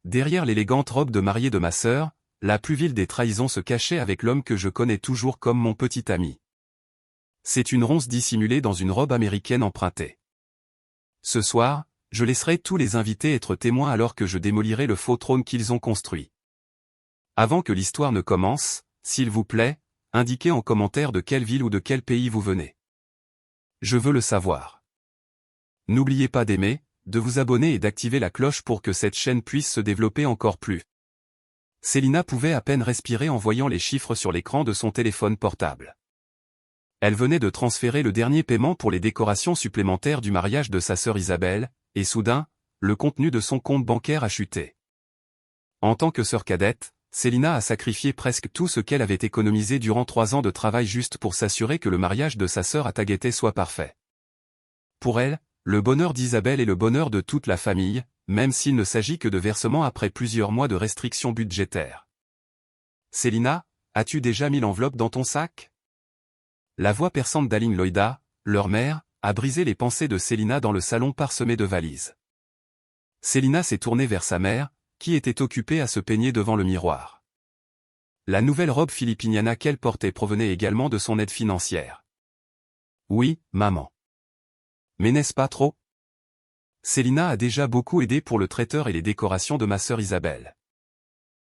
Derrière l'élégante robe de mariée de ma sœur, la plus vile des trahisons se cachait avec l'homme que je connais toujours comme mon petit ami. C'est une ronce dissimulée dans une robe américaine empruntée. Ce soir, je laisserai tous les invités être témoins alors que je démolirai le faux trône qu'ils ont construit. Avant que l'histoire ne commence, s'il vous plaît, indiquez en commentaire de quelle ville ou de quel pays vous venez. Je veux le savoir. N'oubliez pas d'aimer, de vous abonner et d'activer la cloche pour que cette chaîne puisse se développer encore plus. Célina pouvait à peine respirer en voyant les chiffres sur l'écran de son téléphone portable. Elle venait de transférer le dernier paiement pour les décorations supplémentaires du mariage de sa sœur Isabelle, et soudain, le contenu de son compte bancaire a chuté. En tant que sœur cadette, Célina a sacrifié presque tout ce qu'elle avait économisé durant 3 ans de travail juste pour s'assurer que le mariage de sa sœur Agathe soit parfait. Pour elle, le bonheur d'Isabelle est le bonheur de toute la famille, même s'il ne s'agit que de versements après plusieurs mois de restrictions budgétaires. Célina, as-tu déjà mis l'enveloppe dans ton sac? La voix perçante d'Aline Loïda, leur mère, a brisé les pensées de Célina dans le salon parsemé de valises. Célina s'est tournée vers sa mère, qui était occupée à se peigner devant le miroir. La nouvelle robe philippiniana qu'elle portait provenait également de son aide financière. Oui, maman. Mais n'est-ce pas trop? Célina a déjà beaucoup aidé pour le traiteur et les décorations de ma sœur Isabelle.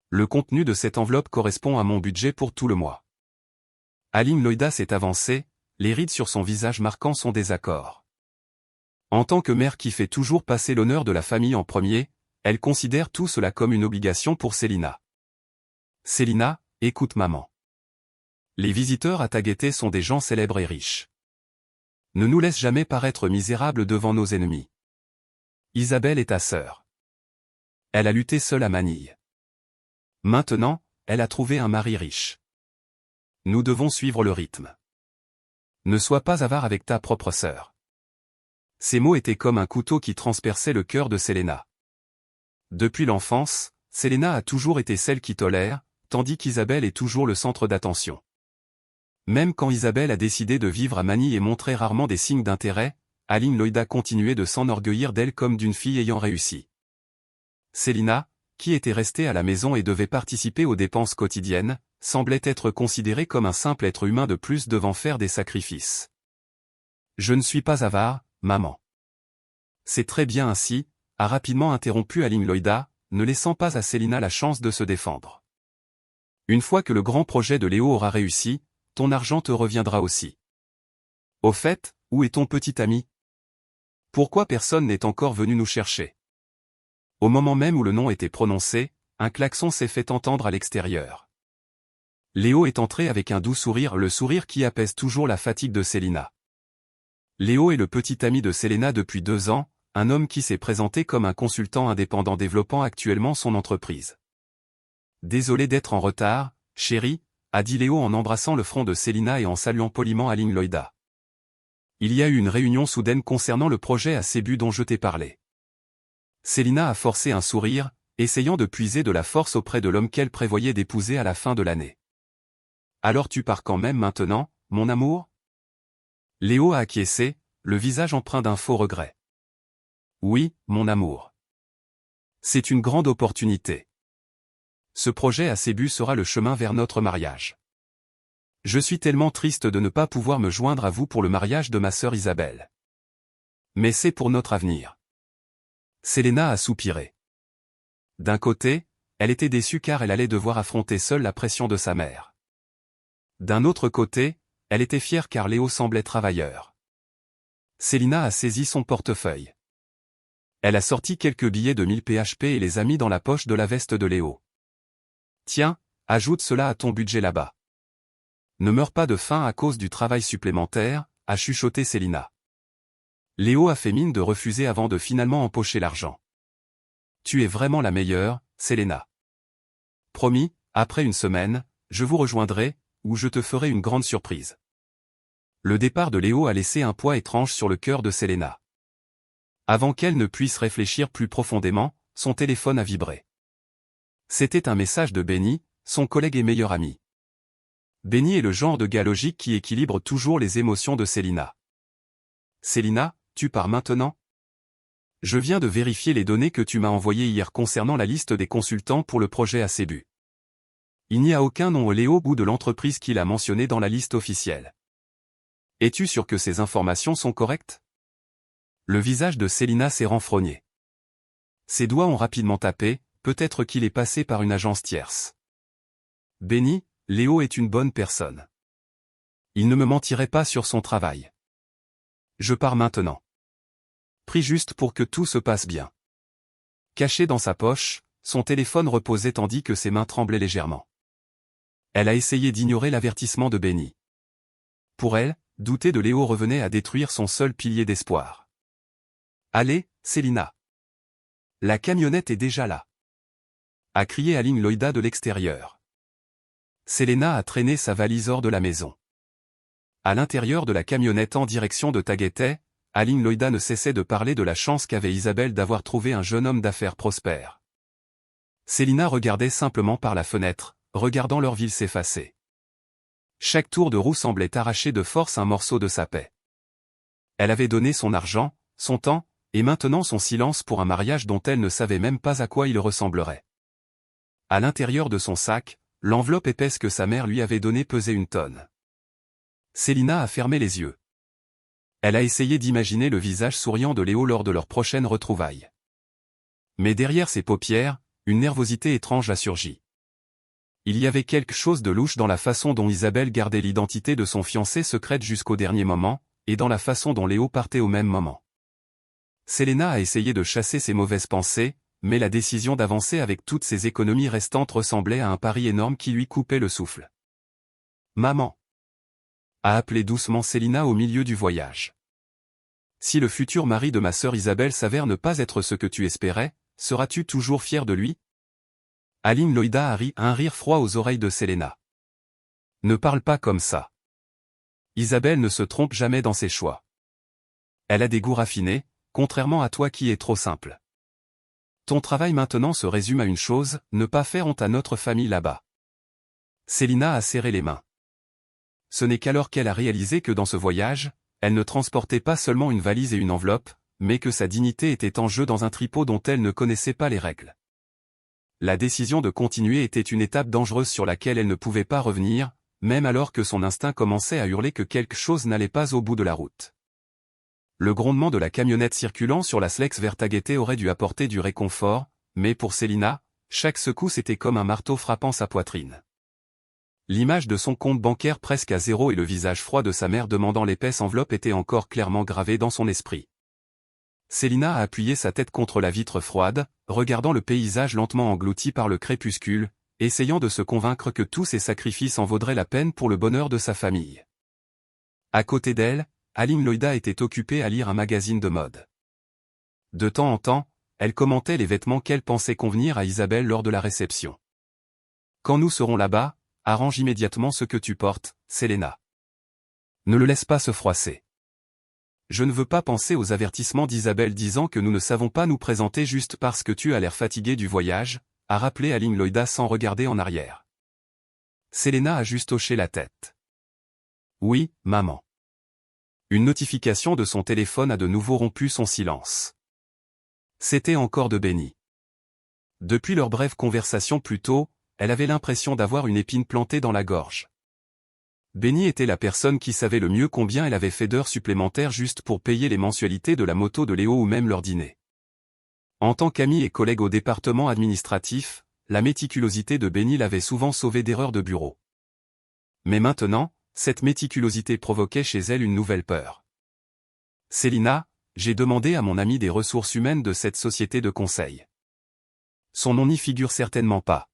Le contenu de cette enveloppe correspond à mon budget pour tout le mois. Aline Loïda s'est avancée, les rides sur son visage marquant son désaccord. En tant que mère qui fait toujours passer l'honneur de la famille en premier, elle considère tout cela comme une obligation pour Célina. Célina, écoute maman. Les visiteurs à ta gaieté sont des gens célèbres et riches. Ne nous laisse jamais paraître misérables devant nos ennemis. Isabelle est ta sœur. Elle a lutté seule à Manille. Maintenant, elle a trouvé un mari riche. Nous devons suivre le rythme. Ne sois pas avare avec ta propre sœur. Ces mots étaient comme un couteau qui transperçait le cœur de Célina. Depuis l'enfance, Célina a toujours été celle qui tolère, tandis qu'Isabelle est toujours le centre d'attention. Même quand Isabelle a décidé de vivre à Manille et montrait rarement des signes d'intérêt, Aline Loïda continuait de s'enorgueillir d'elle comme d'une fille ayant réussi. Célina, qui était restée à la maison et devait participer aux dépenses quotidiennes, semblait être considérée comme un simple être humain de plus devant faire des sacrifices. Je ne suis pas avare, maman. C'est très bien ainsi, a rapidement interrompu Aline Loïda, ne laissant pas à Célina la chance de se défendre. Une fois que le grand projet de Léo aura réussi, ton argent te reviendra aussi. Au fait, où est ton petit ami? Pourquoi personne n'est encore venu nous chercher? Au moment même où le nom était prononcé, un klaxon s'est fait entendre à l'extérieur. Léo est entré avec un doux sourire, le sourire qui apaise toujours la fatigue de Célina. Léo est le petit ami de Célina depuis 2 ans, un homme qui s'est présenté comme un consultant indépendant développant actuellement son entreprise. Désolé d'être en retard, chérie, a dit Léo en embrassant le front de Célina et en saluant poliment Aline Loïda. Il y a eu une réunion soudaine concernant le projet à Cebu dont je t'ai parlé. Célina a forcé un sourire, essayant de puiser de la force auprès de l'homme qu'elle prévoyait d'épouser à la fin de l'année. Alors tu pars quand même maintenant, mon amour? Léo a acquiescé, le visage empreint d'un faux regret. Oui, mon amour. C'est une grande opportunité. Ce projet à Cebu sera le chemin vers notre mariage. Je suis tellement triste de ne pas pouvoir me joindre à vous pour le mariage de ma sœur Isabelle. Mais c'est pour notre avenir. Célina a soupiré. D'un côté, elle était déçue car elle allait devoir affronter seule la pression de sa mère. D'un autre côté, elle était fière car Léo semblait travailleur. Célina a saisi son portefeuille. Elle a sorti quelques billets de 1000 PHP et les a mis dans la poche de la veste de Léo. Tiens, ajoute cela à ton budget là-bas. Ne meurs pas de faim à cause du travail supplémentaire, a chuchoté Célina. Léo a fait mine de refuser avant de finalement empocher l'argent. Tu es vraiment la meilleure, Célina. Promis, après une semaine, je vous rejoindrai, ou je te ferai une grande surprise. Le départ de Léo a laissé un poids étrange sur le cœur de Célina. Avant qu'elle ne puisse réfléchir plus profondément, son téléphone a vibré. C'était un message de Benny, son collègue et meilleur ami. Benny est le genre de gars logique qui équilibre toujours les émotions de Célina. Célina, tu pars maintenant? Je viens de vérifier les données que tu m'as envoyées hier concernant la liste des consultants pour le projet ACEBU. Il n'y a aucun nom Léo au bout de l'entreprise qu'il a mentionné dans la liste officielle. Es-tu sûr que ces informations sont correctes? Le visage de Célina s'est renfrogné. Ses doigts ont rapidement tapé, peut-être qu'il est passé par une agence tierce. Benny, Léo est une bonne personne. Il ne me mentirait pas sur son travail. Je pars maintenant. Prie juste pour que tout se passe bien. Caché dans sa poche, son téléphone reposait tandis que ses mains tremblaient légèrement. Elle a essayé d'ignorer l'avertissement de Benny. Pour elle, douter de Léo revenait à détruire son seul pilier d'espoir. Allez, Célina. La camionnette est déjà là. A crié Aline Loïda de l'extérieur. Selena a traîné sa valise hors de la maison. À l'intérieur de la camionnette en direction de Taguétais, Aline Loïda ne cessait de parler de la chance qu'avait Isabelle d'avoir trouvé un jeune homme d'affaires prospère. Célina regardait simplement par la fenêtre, regardant leur ville s'effacer. Chaque tour de roue semblait arracher de force un morceau de sa paix. Elle avait donné son argent, son temps, et maintenant son silence pour un mariage dont elle ne savait même pas à quoi il ressemblerait. À l'intérieur de son sac, l'enveloppe épaisse que sa mère lui avait donnée pesait une tonne. Célina a fermé les yeux. Elle a essayé d'imaginer le visage souriant de Léo lors de leur prochaine retrouvaille. Mais derrière ses paupières, une nervosité étrange a surgi. Il y avait quelque chose de louche dans la façon dont Isabelle gardait l'identité de son fiancé secrète jusqu'au dernier moment, et dans la façon dont Léo partait au même moment. Selena a essayé de chasser ses mauvaises pensées, mais la décision d'avancer avec toutes ses économies restantes ressemblait à un pari énorme qui lui coupait le souffle. « Maman !» a appelé doucement Célina au milieu du voyage. « Si le futur mari de ma sœur Isabelle s'avère ne pas être ce que tu espérais, seras-tu toujours fier de lui ?» Aline Loïda a ri un rire froid aux oreilles de Selena. « Ne parle pas comme ça. Isabelle ne se trompe jamais dans ses choix. Elle a des goûts raffinés, contrairement à toi qui es trop simple. Ton travail maintenant se résume à une chose, ne pas faire honte à notre famille là-bas. » Célina a serré les mains. Ce n'est qu'alors qu'elle a réalisé que dans ce voyage, elle ne transportait pas seulement une valise et une enveloppe, mais que sa dignité était en jeu dans un tripot dont elle ne connaissait pas les règles. La décision de continuer était une étape dangereuse sur laquelle elle ne pouvait pas revenir, même alors que son instinct commençait à hurler que quelque chose n'allait pas au bout de la route. Le grondement de la camionnette circulant sur la Slex vers Taguétais aurait dû apporter du réconfort, mais pour Célina, chaque secousse était comme un marteau frappant sa poitrine. L'image de son compte bancaire presque à zéro et le visage froid de sa mère demandant l'épaisse enveloppe étaient encore clairement gravés dans son esprit. Célina a appuyé sa tête contre la vitre froide, regardant le paysage lentement englouti par le crépuscule, essayant de se convaincre que tous ses sacrifices en vaudraient la peine pour le bonheur de sa famille. À côté d'elle, Aline Loïda était occupée à lire un magazine de mode. De temps en temps, elle commentait les vêtements qu'elle pensait convenir à Isabelle lors de la réception. « Quand nous serons là-bas, arrange immédiatement ce que tu portes, Selena. Ne le laisse pas se froisser. Je ne veux pas penser aux avertissements d'Isabelle disant que nous ne savons pas nous présenter juste parce que tu as l'air fatigué du voyage, » a rappelé Aline Loïda sans regarder en arrière. Selena a juste hoché la tête. « Oui, maman. » Une notification de son téléphone a de nouveau rompu son silence. C'était encore de Benny. Depuis leur brève conversation plus tôt, elle avait l'impression d'avoir une épine plantée dans la gorge. Benny était la personne qui savait le mieux combien elle avait fait d'heures supplémentaires juste pour payer les mensualités de la moto de Léo ou même leur dîner. En tant qu'ami et collègue au département administratif, la méticulosité de Benny l'avait souvent sauvé d'erreurs de bureau. Mais maintenant, cette méticulosité provoquait chez elle une nouvelle peur. « Célina, j'ai demandé à mon ami des ressources humaines de cette société de conseil. Son nom n'y figure certainement pas.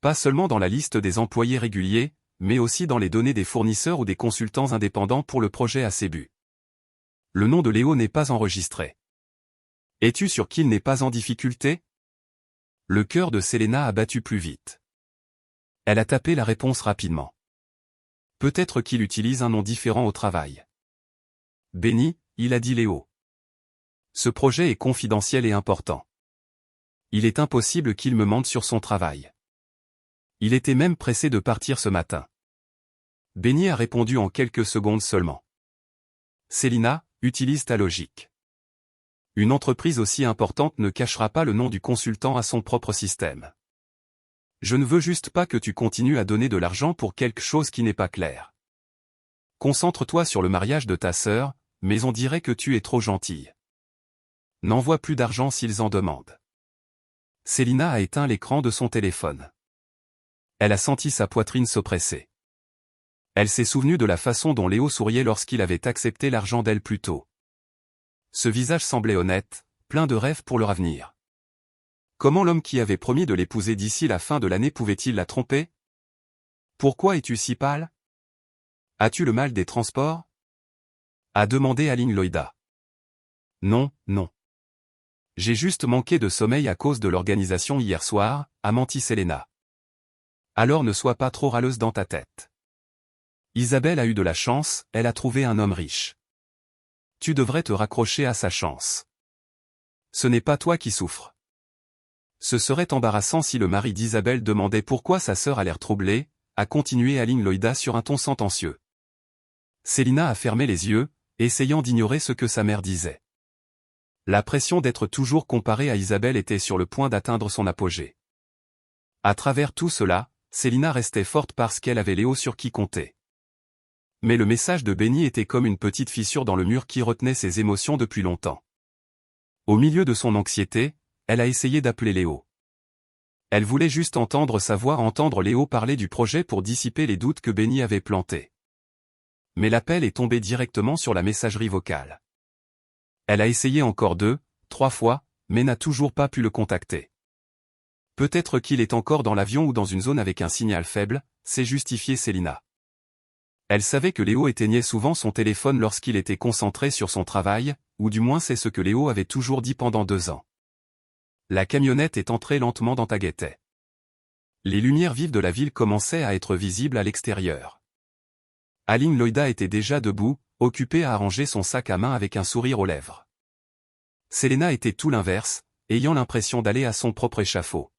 Pas seulement dans la liste des employés réguliers, mais aussi dans les données des fournisseurs ou des consultants indépendants pour le projet ACEBU. Le nom de Léo n'est pas enregistré. Es-tu sûr qu'il n'est pas en difficulté ?» Le cœur de Selena a battu plus vite. Elle a tapé la réponse rapidement. Peut-être qu'il utilise un nom différent au travail. « Benny, il a dit Léo. Ce projet est confidentiel et important. Il est impossible qu'il me mente sur son travail. Il était même pressé de partir ce matin. » Benny a répondu en quelques secondes seulement. « Célina, utilise ta logique. Une entreprise aussi importante ne cachera pas le nom du consultant à son propre système. Je ne veux juste pas que tu continues à donner de l'argent pour quelque chose qui n'est pas clair. Concentre-toi sur le mariage de ta sœur, mais on dirait que tu es trop gentille. N'envoie plus d'argent s'ils en demandent. Célina a éteint l'écran de son téléphone. Elle a senti sa poitrine s'oppresser. Elle s'est souvenue de la façon dont Léo souriait lorsqu'il avait accepté l'argent d'elle plus tôt. Ce visage semblait honnête, plein de rêves pour leur avenir. Comment l'homme qui avait promis de l'épouser d'ici la fin de l'année pouvait-il la tromper? Pourquoi es-tu si pâle? As-tu le mal des transports? A demandé Aline Loïda. Non, non. J'ai juste manqué de sommeil à cause de l'organisation hier soir, a menti Selena. Alors ne sois pas trop râleuse dans ta tête. Isabelle a eu de la chance, elle a trouvé un homme riche. Tu devrais te raccrocher à sa chance. Ce n'est pas toi qui souffres. Ce serait embarrassant si le mari d'Isabelle demandait pourquoi sa sœur a l'air troublée, a continué Aline Loïda sur un ton sentencieux. Célina a fermé les yeux, essayant d'ignorer ce que sa mère disait. La pression d'être toujours comparée à Isabelle était sur le point d'atteindre son apogée. À travers tout cela, Célina restait forte parce qu'elle avait Léo sur qui compter. Mais le message de Benny était comme une petite fissure dans le mur qui retenait ses émotions depuis longtemps. Au milieu de son anxiété, elle a essayé d'appeler Léo. Elle voulait juste entendre sa voix, entendre Léo parler du projet pour dissiper les doutes que Benny avait plantés. Mais l'appel est tombé directement sur la messagerie vocale. Elle a essayé encore 2, 3 fois, mais n'a toujours pas pu le contacter. Peut-être qu'il est encore dans l'avion ou dans une zone avec un signal faible, s'est justifié Célina. Elle savait que Léo éteignait souvent son téléphone lorsqu'il était concentré sur son travail, ou du moins c'est ce que Léo avait toujours dit pendant 2 ans. La camionnette est entrée lentement dans Taguétais. Les lumières vives de la ville commençaient à être visibles à l'extérieur. Aline Loïda était déjà debout, occupée à arranger son sac à main avec un sourire aux lèvres. Selena était tout l'inverse, ayant l'impression d'aller à son propre échafaud.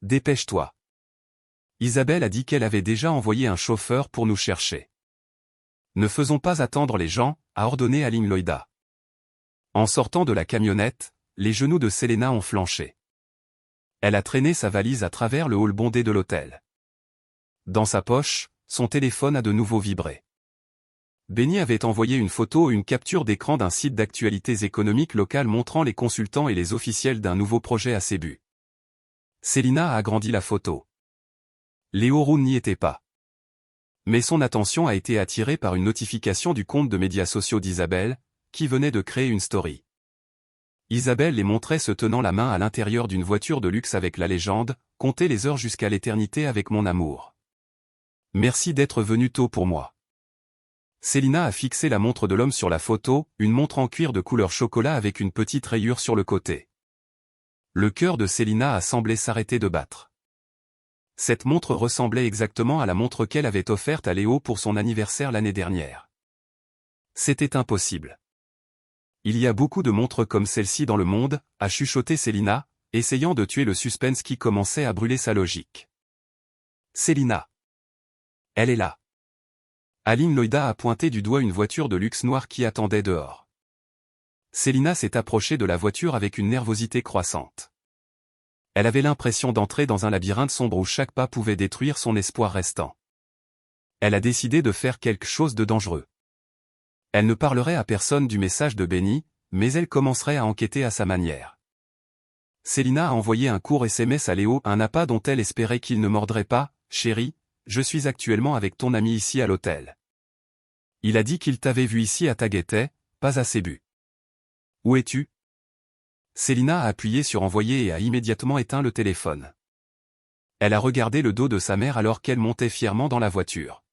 Dépêche-toi. Isabelle a dit qu'elle avait déjà envoyé un chauffeur pour nous chercher. Ne faisons pas attendre les gens, a ordonné Aline Loïda. En sortant de la camionnette, les genoux de Selena ont flanché. Elle a traîné sa valise à travers le hall bondé de l'hôtel. Dans sa poche, son téléphone a de nouveau vibré. Benny avait envoyé une photo ou une capture d'écran d'un site d'actualités économiques locales montrant les consultants et les officiels d'un nouveau projet à Cebu. Selina a agrandi la photo. Léo Roux n'y était pas. Mais son attention a été attirée par une notification du compte de médias sociaux d'Isabelle, qui venait de créer une story. Isabelle les montrait se tenant la main à l'intérieur d'une voiture de luxe avec la légende « Comptez les heures jusqu'à l'éternité avec mon amour. Merci d'être venu tôt pour moi. » Selina a fixé la montre de l'homme sur la photo, une montre en cuir de couleur chocolat avec une petite rayure sur le côté. Le cœur de Selina a semblé s'arrêter de battre. Cette montre ressemblait exactement à la montre qu'elle avait offerte à Léo pour son anniversaire l'année dernière. C'était impossible. Il y a beaucoup de montres comme celle-ci dans le monde, a chuchoté Selina, essayant de tuer le suspense qui commençait à brûler sa logique. Selina. Elle est là. Aline Loïda a pointé du doigt une voiture de luxe noire qui attendait dehors. Selina s'est approchée de la voiture avec une nervosité croissante. Elle avait l'impression d'entrer dans un labyrinthe sombre où chaque pas pouvait détruire son espoir restant. Elle a décidé de faire quelque chose de dangereux. Elle ne parlerait à personne du message de Benny, mais elle commencerait à enquêter à sa manière. Selina a envoyé un court SMS à Léo, un appât dont elle espérait qu'il ne mordrait pas. « Chérie, je suis actuellement avec ton ami ici à l'hôtel. Il a dit qu'il t'avait vu ici à Taguétais, pas à Cebu. Où es-tu » Selina a appuyé sur envoyer et a immédiatement éteint le téléphone. Elle a regardé le dos de sa mère alors qu'elle montait fièrement dans la voiture.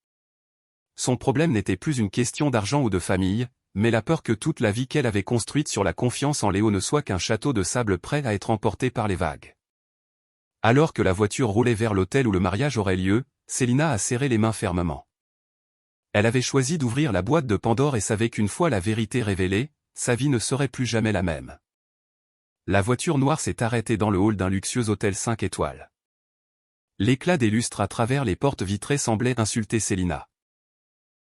Son problème n'était plus une question d'argent ou de famille, mais la peur que toute la vie qu'elle avait construite sur la confiance en Léo ne soit qu'un château de sable prêt à être emporté par les vagues. Alors que la voiture roulait vers l'hôtel où le mariage aurait lieu, Selina a serré les mains fermement. Elle avait choisi d'ouvrir la boîte de Pandore et savait qu'une fois la vérité révélée, sa vie ne serait plus jamais la même. La voiture noire s'est arrêtée dans le hall d'un luxueux hôtel 5 étoiles. L'éclat des lustres à travers les portes vitrées semblait insulter Selina.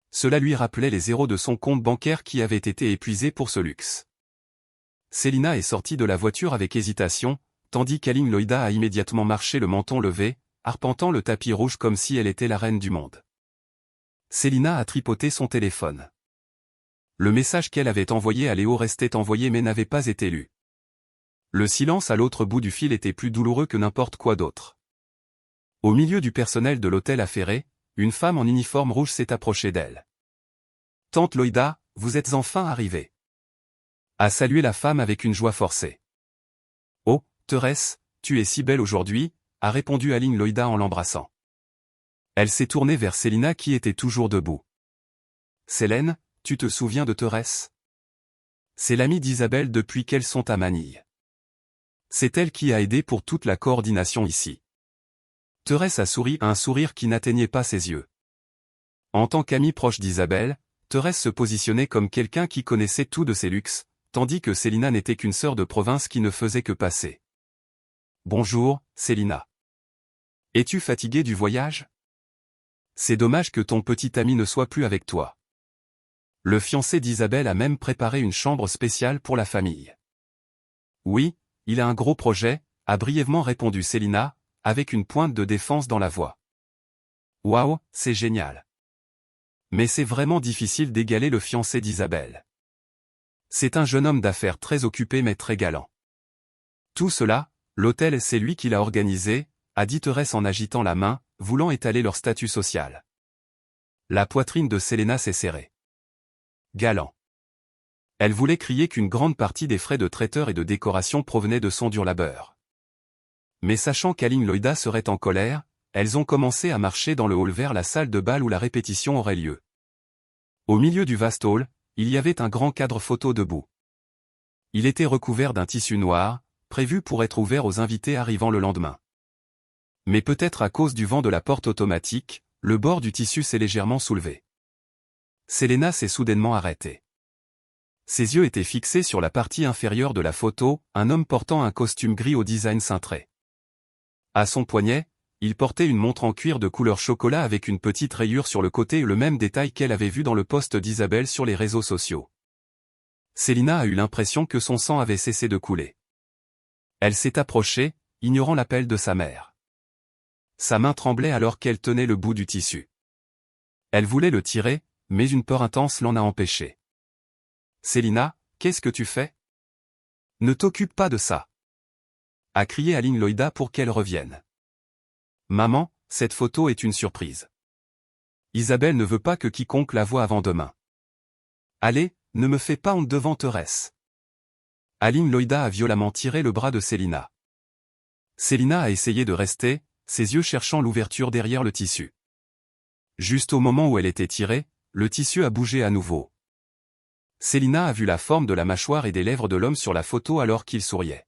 Cela lui rappelait les zéros de son compte bancaire qui avaient été épuisés pour ce luxe. Célina est sortie de la voiture avec hésitation, tandis qu'Aline Loïda a immédiatement marché le menton levé, arpentant le tapis rouge comme si elle était la reine du monde. Célina a tripoté son téléphone. Le message qu'elle avait envoyé à Léo restait envoyé mais n'avait pas été lu. Le silence à l'autre bout du fil était plus douloureux que n'importe quoi d'autre. Au milieu du personnel de l'hôtel affairé, une femme en uniforme rouge s'est approchée d'elle. « Tante Loïda, vous êtes enfin arrivée. » A salué la femme avec une joie forcée. « Oh, Thérèse, tu es si belle aujourd'hui » a répondu Aline Loïda en l'embrassant. Elle s'est tournée vers Célina qui était toujours debout. « Célène, tu te souviens de Thérèse ? C'est l'amie d'Isabelle depuis qu'elles sont à Manille. C'est elle qui a aidé pour toute la coordination ici. » Thérèse a souri, un sourire qui n'atteignait pas ses yeux. En tant qu'amie proche d'Isabelle, Thérèse se positionnait comme quelqu'un qui connaissait tout de ses luxes, tandis que Célina n'était qu'une sœur de province qui ne faisait que passer. « Bonjour, Célina. Es-tu fatiguée du voyage ? C'est dommage que ton petit ami ne soit plus avec toi. » Le fiancé d'Isabelle a même préparé une chambre spéciale pour la famille. « Oui, il a un gros projet », a brièvement répondu Célina, avec une pointe de défense dans la voix. « Waouh, c'est génial. Mais c'est vraiment difficile d'égaler le fiancé d'Isabelle. C'est un jeune homme d'affaires très occupé mais très galant. Tout cela, l'hôtel c'est lui qui l'a organisé, » a dit Thérèse en agitant la main, voulant étaler leur statut social. La poitrine de Célina s'est serrée. Galant. Elle voulait crier qu'une grande partie des frais de traiteur et de décoration provenaient de son dur labeur. Mais sachant qu'Aline Loïda serait en colère, elles ont commencé à marcher dans le hall vers la salle de bal où la répétition aurait lieu. Au milieu du vaste hall, il y avait un grand cadre photo debout. Il était recouvert d'un tissu noir, prévu pour être ouvert aux invités arrivant le lendemain. Mais peut-être à cause du vent de la porte automatique, le bord du tissu s'est légèrement soulevé. Célina s'est soudainement arrêtée. Ses yeux étaient fixés sur la partie inférieure de la photo, un homme portant un costume gris au design cintré. À son poignet, il portait une montre en cuir de couleur chocolat avec une petite rayure sur le côté et le même détail qu'elle avait vu dans le post d'Isabelle sur les réseaux sociaux. Célina a eu l'impression que son sang avait cessé de couler. Elle s'est approchée, ignorant l'appel de sa mère. Sa main tremblait alors qu'elle tenait le bout du tissu. Elle voulait le tirer, mais une peur intense l'en a empêchée. « Célina, qu'est-ce que tu fais ? Ne t'occupe pas de ça !» a crié Aline Loïda pour qu'elle revienne. « Maman, cette photo est une surprise. Isabelle ne veut pas que quiconque la voie avant demain. Allez, ne me fais pas honte devant Thérèse. » Aline Loïda a violemment tiré le bras de Célina. Célina a essayé de rester, ses yeux cherchant l'ouverture derrière le tissu. Juste au moment où elle était tirée, le tissu a bougé à nouveau. Célina a vu la forme de la mâchoire et des lèvres de l'homme sur la photo alors qu'il souriait.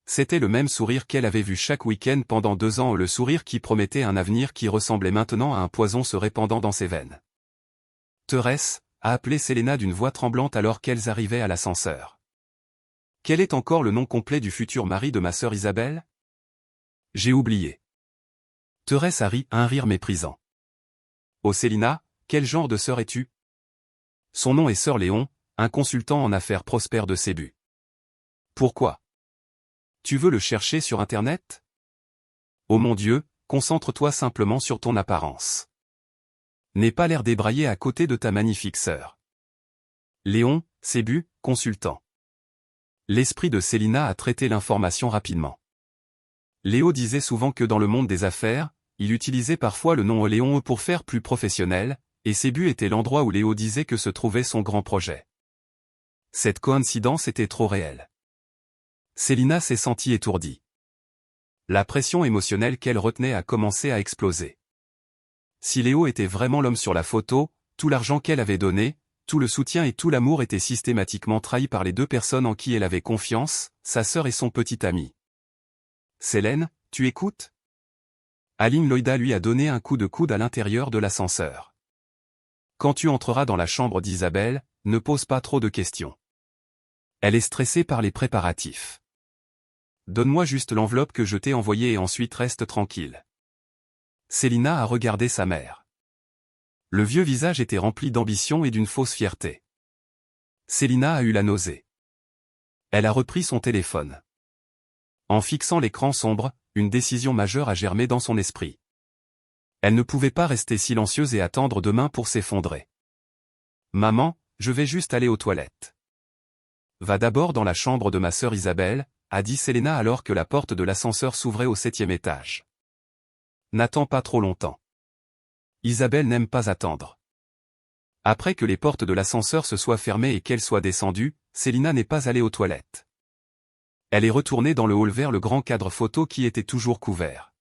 C'était le même sourire qu'elle avait vu chaque week-end pendant 2 ans, le sourire qui promettait un avenir qui ressemblait maintenant à un poison se répandant dans ses veines. « Thérèse » a appelé Célina d'une voix tremblante alors qu'elles arrivaient à l'ascenseur. « Quel est encore le nom complet du futur mari de ma sœur Isabelle ? J'ai oublié. » Thérèse a ri, un rire méprisant. « Oh Célina, quel genre de sœur es-tu ? Son nom est Sœur Léon, un consultant en affaires prospère de Sébu. Pourquoi ? Tu veux le chercher sur Internet ? Oh mon Dieu, concentre-toi simplement sur ton apparence. N'aie pas l'air débraillé à côté de ta magnifique sœur. Léon, Sébu, consultant. » L'esprit de Célina a traité l'information rapidement. Léo disait souvent que dans le monde des affaires, il utilisait parfois le nom Léon pour faire plus professionnel, et Sébu était l'endroit où Léo disait que se trouvait son grand projet. Cette coïncidence était trop réelle. Célina s'est sentie étourdie. La pression émotionnelle qu'elle retenait a commencé à exploser. Si Léo était vraiment l'homme sur la photo, tout l'argent qu'elle avait donné, tout le soutien et tout l'amour étaient systématiquement trahis par les 2 personnes en qui elle avait confiance, sa sœur et son petit ami. « Célène, tu écoutes ?» Aline Loïda lui a donné un coup de coude à l'intérieur de l'ascenseur. « Quand tu entreras dans la chambre d'Isabelle, ne pose pas trop de questions. Elle est stressée par les préparatifs. Donne-moi juste l'enveloppe que je t'ai envoyée et ensuite reste tranquille. » Célina a regardé sa mère. Le vieux visage était rempli d'ambition et d'une fausse fierté. Célina a eu la nausée. Elle a repris son téléphone. En fixant l'écran sombre, une décision majeure a germé dans son esprit. Elle ne pouvait pas rester silencieuse et attendre demain pour s'effondrer. « Maman, je vais juste aller aux toilettes. »« Va d'abord dans la chambre de ma sœur Isabelle », a dit Selena alors que la porte de l'ascenseur s'ouvrait au 7e étage. « N'attends pas trop longtemps. » Isabelle n'aime pas attendre. Après que les portes de l'ascenseur se soient fermées et qu'elle soit descendue, Selena n'est pas allée aux toilettes. Elle est retournée dans le hall vers le grand cadre photo qui était toujours couvert.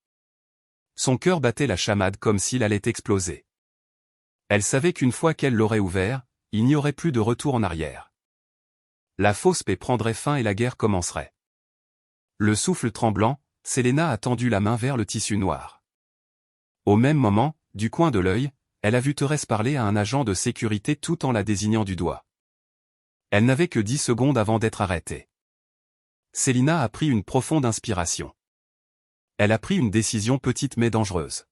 Son cœur battait la chamade comme s'il allait exploser. Elle savait qu'une fois qu'elle l'aurait ouvert, il n'y aurait plus de retour en arrière. La fausse paix prendrait fin et la guerre commencerait. Le souffle tremblant, Selena a tendu la main vers le tissu noir. Au même moment, du coin de l'œil, elle a vu Thérèse parler à un agent de sécurité tout en la désignant du doigt. Elle n'avait que 10 secondes avant d'être arrêtée. Selena a pris une profonde inspiration. Elle a pris une décision petite mais dangereuse.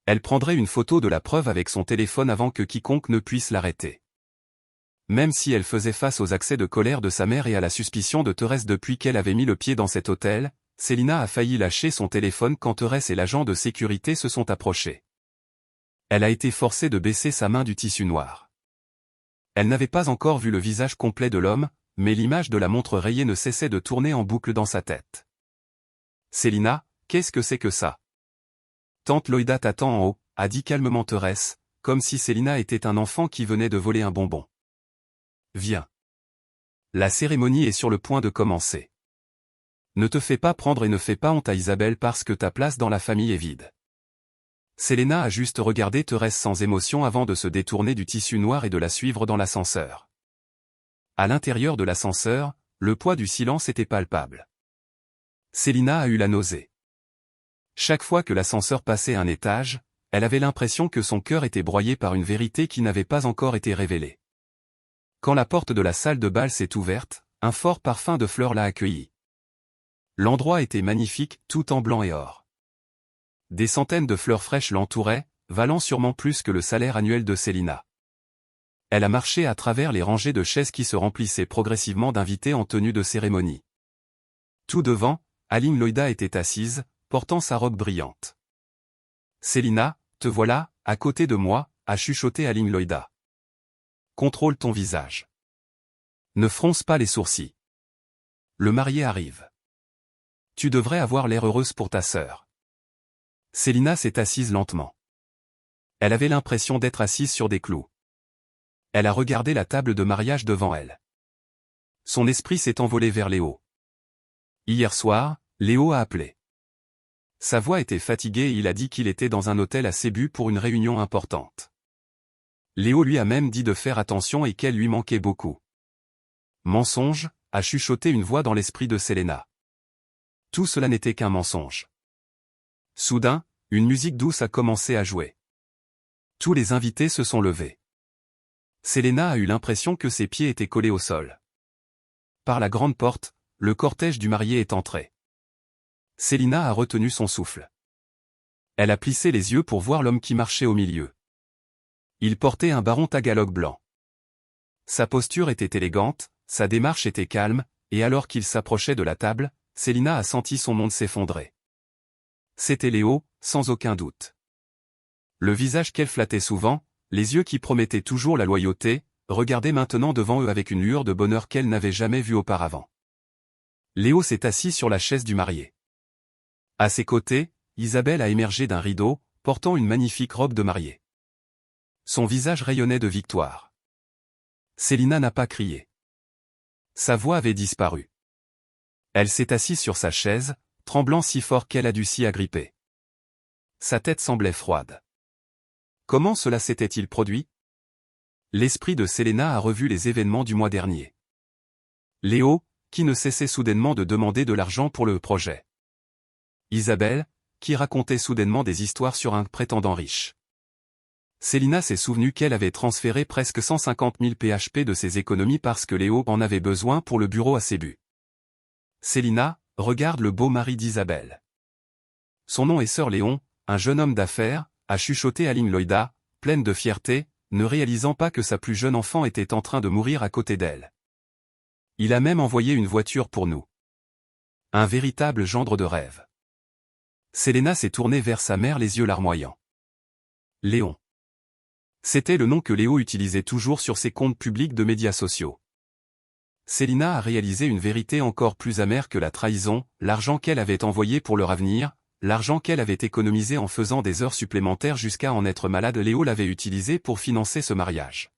Elle prendrait une photo de la preuve avec son téléphone avant que quiconque ne puisse l'arrêter. Même si elle faisait face aux accès de colère de sa mère et à la suspicion de Thérèse depuis qu'elle avait mis le pied dans cet hôtel, Selena a failli lâcher son téléphone quand Thérèse et l'agent de sécurité se sont approchés. Elle a été forcée de baisser sa main du tissu noir. Elle n'avait pas encore vu le visage complet de l'homme, mais l'image de la montre rayée ne cessait de tourner en boucle dans sa tête. « Selena, qu'est-ce que c'est que ça ? » « Tante Loïda t'attend en haut », a dit calmement Thérèse, comme si Selena était un enfant qui venait de voler un bonbon. « Viens. La cérémonie est sur le point de commencer. Ne te fais pas prendre et ne fais pas honte à Isabelle parce que ta place dans la famille est vide. » Selena a juste regardé Thérèse sans émotion avant de se détourner du tissu noir et de la suivre dans l'ascenseur. À l'intérieur de l'ascenseur, le poids du silence était palpable. Selena a eu la nausée. Chaque fois que l'ascenseur passait un étage, elle avait l'impression que son cœur était broyé par une vérité qui n'avait pas encore été révélée. Quand la porte de la salle de bal s'est ouverte, un fort parfum de fleurs l'a accueillie. L'endroit était magnifique, tout en blanc et or. Des centaines de fleurs fraîches l'entouraient, valant sûrement plus que le salaire annuel de Selena. Elle a marché à travers les rangées de chaises qui se remplissaient progressivement d'invités en tenue de cérémonie. Tout devant, Aline Loïda était assise, portant sa robe brillante. « Selena, te voilà, à côté de moi », a chuchoté Aline Loïda. « Contrôle ton visage. Ne fronce pas les sourcils. Le marié arrive. Tu devrais avoir l'air heureuse pour ta sœur. » Selena s'est assise lentement. Elle avait l'impression d'être assise sur des clous. Elle a regardé la table de mariage devant elle. Son esprit s'est envolé vers Léo. Hier soir, Léo a appelé. Sa voix était fatiguée et il a dit qu'il était dans un hôtel à Cebu pour une réunion importante. Léo lui a même dit de faire attention et qu'elle lui manquait beaucoup. Mensonge, a chuchoté une voix dans l'esprit de Selena. Tout cela n'était qu'un mensonge. Soudain, une musique douce a commencé à jouer. Tous les invités se sont levés. Selena a eu l'impression que ses pieds étaient collés au sol. Par la grande porte, le cortège du marié est entré. Selena a retenu son souffle. Elle a plissé les yeux pour voir l'homme qui marchait au milieu. Il portait un baron tagalog blanc. Sa posture était élégante, sa démarche était calme, et alors qu'il s'approchait de la table, Selena a senti son monde s'effondrer. C'était Léo, sans aucun doute. Le visage qu'elle flattait souvent, les yeux qui promettaient toujours la loyauté, regardaient maintenant devant eux avec une lueur de bonheur qu'elle n'avait jamais vue auparavant. Léo s'est assis sur la chaise du marié. À ses côtés, Isabelle a émergé d'un rideau, portant une magnifique robe de mariée. Son visage rayonnait de victoire. Selena n'a pas crié. Sa voix avait disparu. Elle s'est assise sur sa chaise, tremblant si fort qu'elle a dû s'y agripper. Sa tête semblait froide. Comment cela s'était-il produit? L'esprit de Selena a revu les événements du mois dernier. Léo, qui ne cessait soudainement de demander de l'argent pour le projet. Isabelle, qui racontait soudainement des histoires sur un prétendant riche. Selena s'est souvenu qu'elle avait transféré presque 150 000 PHP de ses économies parce que Léo en avait besoin pour le bureau à Cebu. Selena, regarde le beau mari d'Isabelle. Son nom est Sir Léon, un jeune homme d'affaires, a chuchoté Aline Loïda, pleine de fierté, ne réalisant pas que sa plus jeune enfant était en train de mourir à côté d'elle. Il a même envoyé une voiture pour nous. Un véritable gendre de rêve. Selena s'est tournée vers sa mère les yeux larmoyants. Léon. C'était le nom que Léo utilisait toujours sur ses comptes publics de médias sociaux. Selena a réalisé une vérité encore plus amère que la trahison, l'argent qu'elle avait envoyé pour leur avenir, l'argent qu'elle avait économisé en faisant des heures supplémentaires jusqu'à en être malade. Léo l'avait utilisé pour financer ce mariage.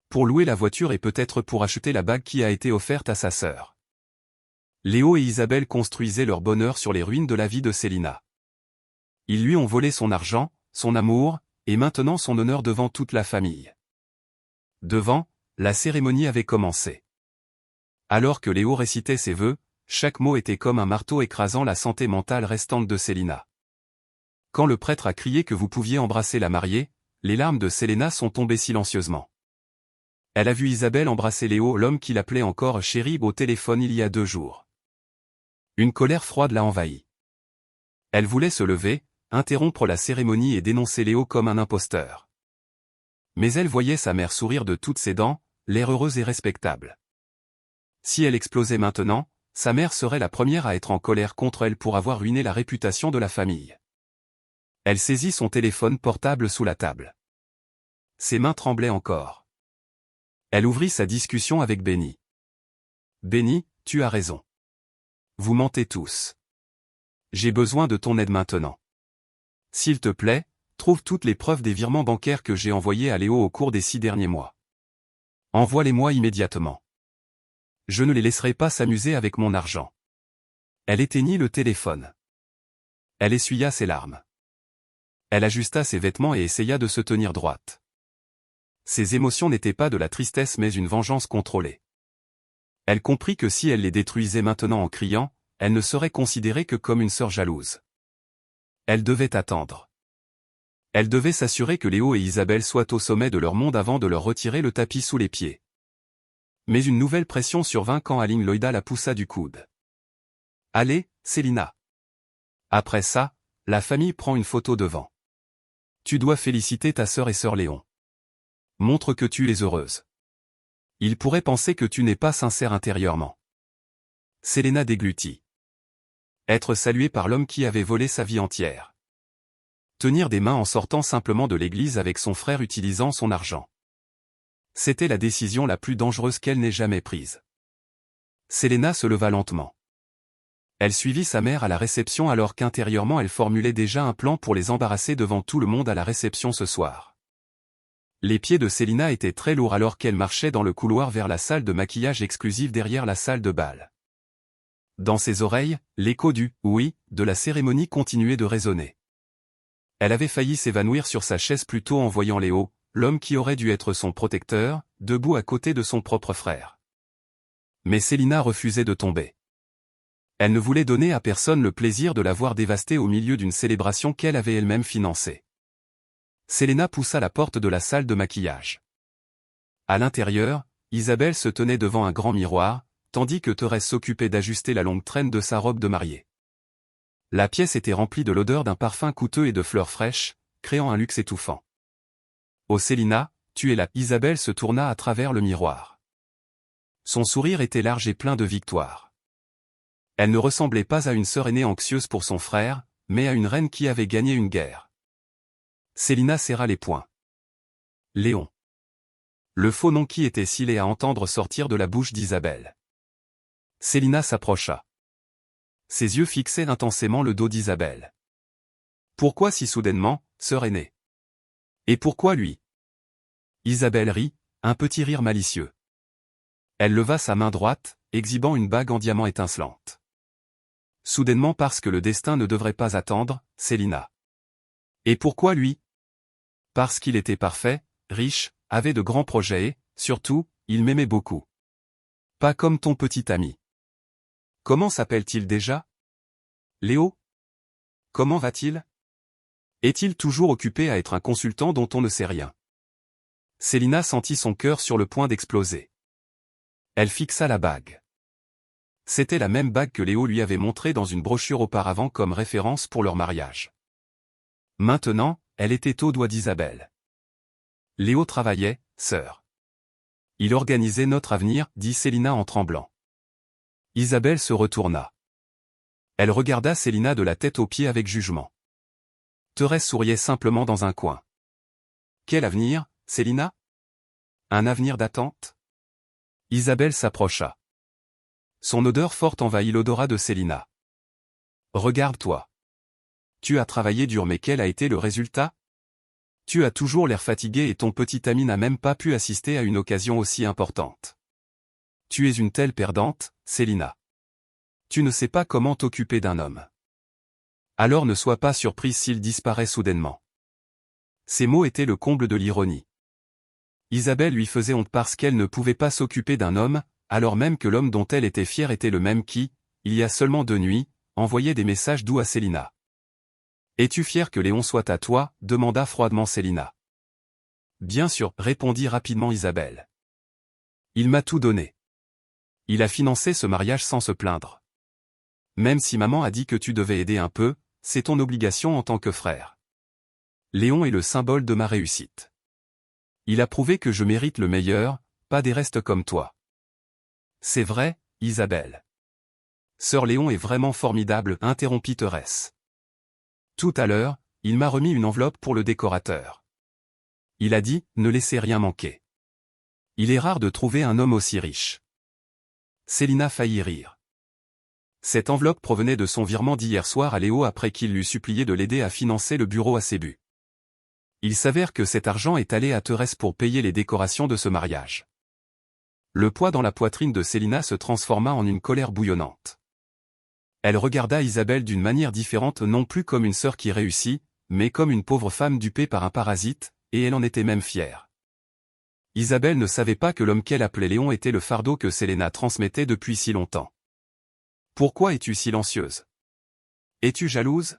Pour louer la voiture et peut-être pour acheter la bague qui a été offerte à sa sœur. Léo et Isabelle construisaient leur bonheur sur les ruines de la vie de Selena. Ils lui ont volé son argent, son amour, et maintenant son honneur devant toute la famille. Devant, la cérémonie avait commencé. Alors que Léo récitait ses vœux, chaque mot était comme un marteau écrasant la santé mentale restante de Selena. Quand le prêtre a crié que vous pouviez embrasser la mariée, les larmes de Selena sont tombées silencieusement. Elle a vu Isabelle embrasser Léo, l'homme qui l'appelait encore chéri, au téléphone il y a 2 jours. Une colère froide l'a envahie. Elle voulait se lever, interrompre la cérémonie et dénoncer Léo comme un imposteur. Mais elle voyait sa mère sourire de toutes ses dents, l'air heureux et respectable. Si elle explosait maintenant, sa mère serait la première à être en colère contre elle pour avoir ruiné la réputation de la famille. Elle saisit son téléphone portable sous la table. Ses mains tremblaient encore. Elle ouvrit sa discussion avec Benny. Benny, tu as raison. Vous mentez tous. J'ai besoin de ton aide maintenant. S'il te plaît, trouve toutes les preuves des virements bancaires que j'ai envoyés à Léo au cours des 6 derniers mois. Envoie-les-moi immédiatement. Je ne les laisserai pas s'amuser avec mon argent. Elle éteignit le téléphone. Elle essuya ses larmes. Elle ajusta ses vêtements et essaya de se tenir droite. Ses émotions n'étaient pas de la tristesse mais une vengeance contrôlée. Elle comprit que si elle les détruisait maintenant en criant, elle ne serait considérée que comme une sœur jalouse. Elle devait attendre. Elle devait s'assurer que Léo et Isabelle soient au sommet de leur monde avant de leur retirer le tapis sous les pieds. Mais une nouvelle pression survint quand Aline Loïda la poussa du coude. « Allez, Selena. » Après ça, la famille prend une photo devant. Tu dois féliciter ta sœur et sœur Léon. Montre que tu es heureuse. Il pourrait penser que tu n'es pas sincère intérieurement. Selena déglutit. Être saluée par l'homme qui avait volé sa vie entière. Tenir des mains en sortant simplement de l'église avec son frère utilisant son argent. C'était la décision la plus dangereuse qu'elle n'ait jamais prise. Selena se leva lentement. Elle suivit sa mère à la réception alors qu'intérieurement elle formulait déjà un plan pour les embarrasser devant tout le monde à la réception ce soir. Les pieds de Selena étaient très lourds alors qu'elle marchait dans le couloir vers la salle de maquillage exclusive derrière la salle de bal. Dans ses oreilles, l'écho du « oui » de la cérémonie continuait de résonner. Elle avait failli s'évanouir sur sa chaise plus tôt en voyant Léo, l'homme qui aurait dû être son protecteur, debout à côté de son propre frère. Mais Selena refusait de tomber. Elle ne voulait donner à personne le plaisir de la voir dévastée au milieu d'une célébration qu'elle avait elle-même financée. Selena poussa la porte de la salle de maquillage. À l'intérieur, Isabelle se tenait devant un grand miroir, tandis que Thérèse s'occupait d'ajuster la longue traîne de sa robe de mariée. La pièce était remplie de l'odeur d'un parfum coûteux et de fleurs fraîches, créant un luxe étouffant. « Oh Selena, tu es là !» Isabelle se tourna à travers le miroir. Son sourire était large et plein de victoire. Elle ne ressemblait pas à une sœur aînée anxieuse pour son frère, mais à une reine qui avait gagné une guerre. Selena serra les poings. Léon. Le faux nom qui était si laid à entendre sortir de la bouche d'Isabelle. Selena s'approcha. Ses yeux fixaient intensément le dos d'Isabelle. Pourquoi si soudainement, sœur aînée? Et pourquoi lui? Isabelle rit, un petit rire malicieux. Elle leva sa main droite, exhibant une bague en diamant étincelante. Soudainement parce que le destin ne devrait pas attendre, Selena. Et pourquoi lui? Parce qu'il était parfait, riche, avait de grands projets et, surtout, il m'aimait beaucoup. Pas comme ton petit ami. Comment s'appelle-t-il déjà? Léo? Comment va-t-il? Est-il toujours occupé à être un consultant dont on ne sait rien? Selena sentit son cœur sur le point d'exploser. Elle fixa la bague. C'était la même bague que Léo lui avait montrée dans une brochure auparavant comme référence pour leur mariage. Maintenant, elle était au doigt d'Isabelle. Léo travaillait, sœur. Il organisait notre avenir, dit Célina en tremblant. Isabelle se retourna. Elle regarda Célina de la tête aux pieds avec jugement. Thérèse souriait simplement dans un coin. Quel avenir, Célina? Un avenir d'attente? Isabelle s'approcha. Son odeur forte envahit l'odorat de Célina. Regarde-toi. Tu as travaillé dur mais quel a été le résultat? Tu as toujours l'air fatigué et ton petit ami n'a même pas pu assister à une occasion aussi importante. Tu es une telle perdante, Célina. Tu ne sais pas comment t'occuper d'un homme. Alors ne sois pas surprise s'il disparaît soudainement. Ces mots étaient le comble de l'ironie. Isabelle lui faisait honte parce qu'elle ne pouvait pas s'occuper d'un homme, alors même que l'homme dont elle était fière était le même qui, il y a seulement 2 nuits, envoyait des messages doux à Célina. « Es-tu fier que Léon soit à toi » demanda froidement Célina. « Bien sûr » répondit rapidement Isabelle. « Il m'a tout donné. Il a financé ce mariage sans se plaindre. Même si maman a dit que tu devais aider un peu, c'est ton obligation en tant que frère. Léon est le symbole de ma réussite. Il a prouvé que je mérite le meilleur, pas des restes comme toi. » C'est vrai, Isabelle. Sœur Léon est vraiment formidable, interrompit Thérèse. Tout à l'heure, il m'a remis une enveloppe pour le décorateur. Il a dit, ne laissez rien manquer. Il est rare de trouver un homme aussi riche. Célina faillit rire. Cette enveloppe provenait de son virement d'hier soir à Léo après qu'il l'eût supplié de l'aider à financer le bureau à ses buts. Il s'avère que cet argent est allé à Thérèse pour payer les décorations de ce mariage. Le poids dans la poitrine de Célina se transforma en une colère bouillonnante. Elle regarda Isabelle d'une manière différente, non plus comme une sœur qui réussit, mais comme une pauvre femme dupée par un parasite, et elle en était même fière. Isabelle ne savait pas que l'homme qu'elle appelait Léon était le fardeau que Célina transmettait depuis si longtemps. « Pourquoi es-tu silencieuse? Es-tu jalouse ?»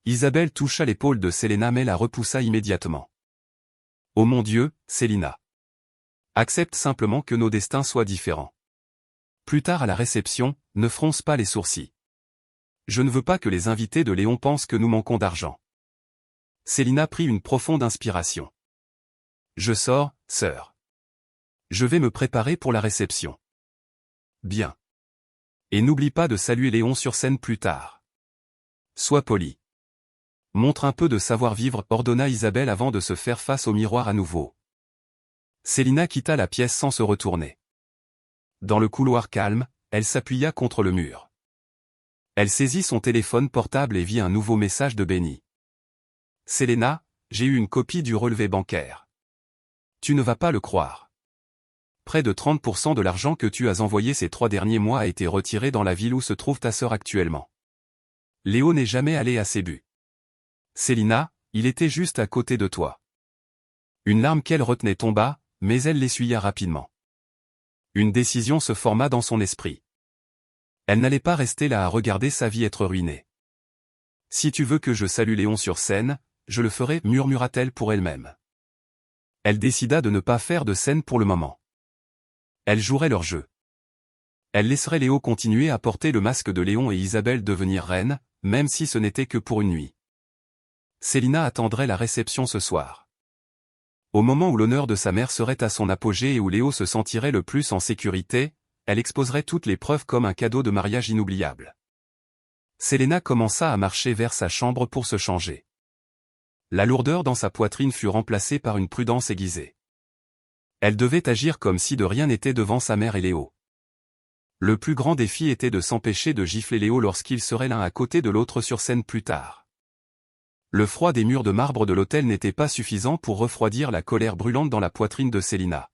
Isabelle toucha l'épaule de Célina mais la repoussa immédiatement. « Oh mon Dieu, Célina. Accepte simplement que nos destins soient différents. Plus tard à la réception, ne fronce pas les sourcils. Je ne veux pas que les invités de Léon pensent que nous manquons d'argent. » Célina prit une profonde inspiration. « Je sors, sœur. Je vais me préparer pour la réception. » Bien. Et n'oublie pas de saluer Léon sur scène plus tard. Sois poli. Montre un peu de savoir-vivre, ordonna Isabelle avant de se faire face au miroir à nouveau. Célina quitta la pièce sans se retourner. Dans le couloir calme, elle s'appuya contre le mur. Elle saisit son téléphone portable et vit un nouveau message de Benny. « Célina, j'ai eu une copie du relevé bancaire. Tu ne vas pas le croire. Près de 30% de l'argent que tu as envoyé ces 3 derniers mois a été retiré dans la ville où se trouve ta sœur actuellement. Léo n'est jamais allé à ses buts. Célina, il était juste à côté de toi. » Une larme qu'elle retenait tomba, mais elle l'essuya rapidement. Une décision se forma dans son esprit. Elle n'allait pas rester là à regarder sa vie être ruinée. « Si tu veux que je salue Léon sur scène, je le ferai, murmura-t-elle pour elle-même. Elle décida de ne pas faire de scène pour le moment. Elle jouerait leur jeu. Elle laisserait Léo continuer à porter le masque de Léon et Isabelle devenir reine, même si ce n'était que pour une nuit. Célina attendrait la réception ce soir. Au moment où l'honneur de sa mère serait à son apogée et où Léo se sentirait le plus en sécurité, elle exposerait toutes les preuves comme un cadeau de mariage inoubliable. Célina commença à marcher vers sa chambre pour se changer. La lourdeur dans sa poitrine fut remplacée par une prudence aiguisée. Elle devait agir comme si de rien n'était devant sa mère et Léo. Le plus grand défi était de s'empêcher de gifler Léo lorsqu'ils seraient l'un à côté de l'autre sur scène plus tard. Le froid des murs de marbre de l'hôtel n'était pas suffisant pour refroidir la colère brûlante dans la poitrine de Célina.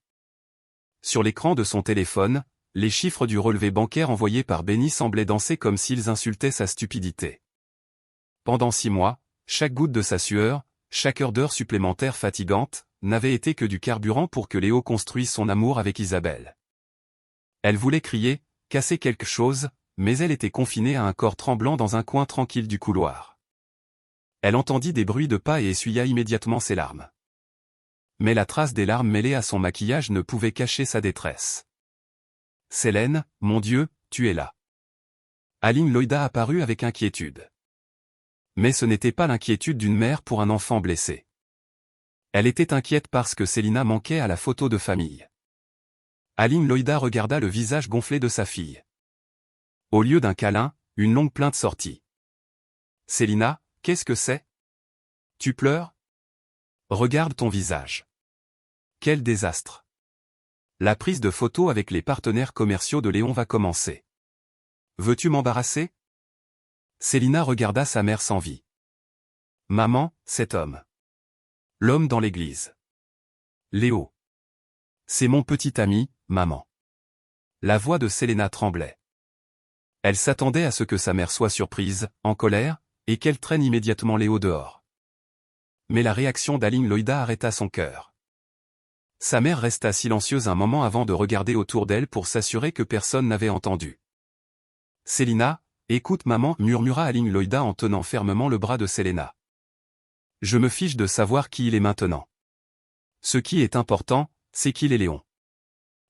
Sur l'écran de son téléphone, les chiffres du relevé bancaire envoyé par Benny semblaient danser comme s'ils insultaient sa stupidité. Pendant 6 mois, chaque goutte de sa sueur, chaque heure d'heure supplémentaire fatigante, n'avait été que du carburant pour que Léo construise son amour avec Isabelle. Elle voulait crier, casser quelque chose, mais elle était confinée à un corps tremblant dans un coin tranquille du couloir. Elle entendit des bruits de pas et essuya immédiatement ses larmes. Mais la trace des larmes mêlées à son maquillage ne pouvait cacher sa détresse. « Célène, mon Dieu, tu es là. » Aline Loïda apparut avec inquiétude. Mais ce n'était pas l'inquiétude d'une mère pour un enfant blessé. Elle était inquiète parce que Célina manquait à la photo de famille. Aline Loïda regarda le visage gonflé de sa fille. Au lieu d'un câlin, une longue plainte sortit. Célina, qu'est-ce que c'est? Tu pleures? Regarde ton visage. Quel désastre. La prise de photos avec les partenaires commerciaux de Léon va commencer. Veux-tu m'embarrasser? Célina regarda sa mère sans vie. Maman, cet homme. L'homme dans l'église. Léo. C'est mon petit ami, maman. La voix de Selena tremblait. Elle s'attendait à ce que sa mère soit surprise, en colère, et qu'elle traîne immédiatement Léo dehors. Mais la réaction d'Aline Loïda arrêta son cœur. Sa mère resta silencieuse un moment avant de regarder autour d'elle pour s'assurer que personne n'avait entendu. Célina, écoute maman, murmura Aline Loïda en tenant fermement le bras de Selena. Je me fiche de savoir qui il est maintenant. Ce qui est important, c'est qu'il est Léon.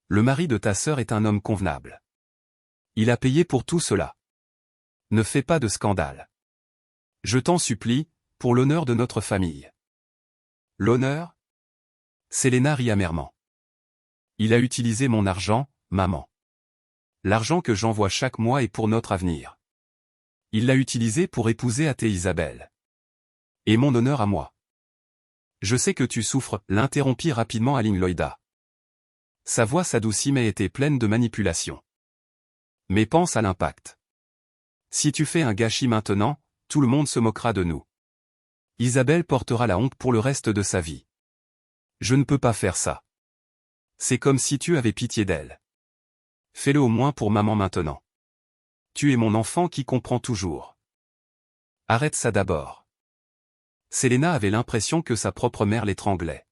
Le mari de ta sœur est un homme convenable. Il a payé pour tout cela. Ne fais pas de scandale. Je t'en supplie, pour l'honneur de notre famille. L'honneur? Selena rit amèrement. Il a utilisé mon argent, maman. L'argent que j'envoie chaque mois est pour notre avenir. Il l'a utilisé pour épouser Athée Isabelle. Et mon honneur à moi. Je sais que tu souffres, l'interrompit rapidement Aline Loïda. Sa voix s'adoucit mais était pleine de manipulation. Mais pense à l'impact. Si tu fais un gâchis maintenant, tout le monde se moquera de nous. Isabelle portera la honte pour le reste de sa vie. Je ne peux pas faire ça. C'est comme si tu avais pitié d'elle. Fais-le au moins pour maman maintenant. Tu es mon enfant qui comprend toujours. Arrête ça d'abord. Selena avait l'impression que sa propre mère l'étranglait.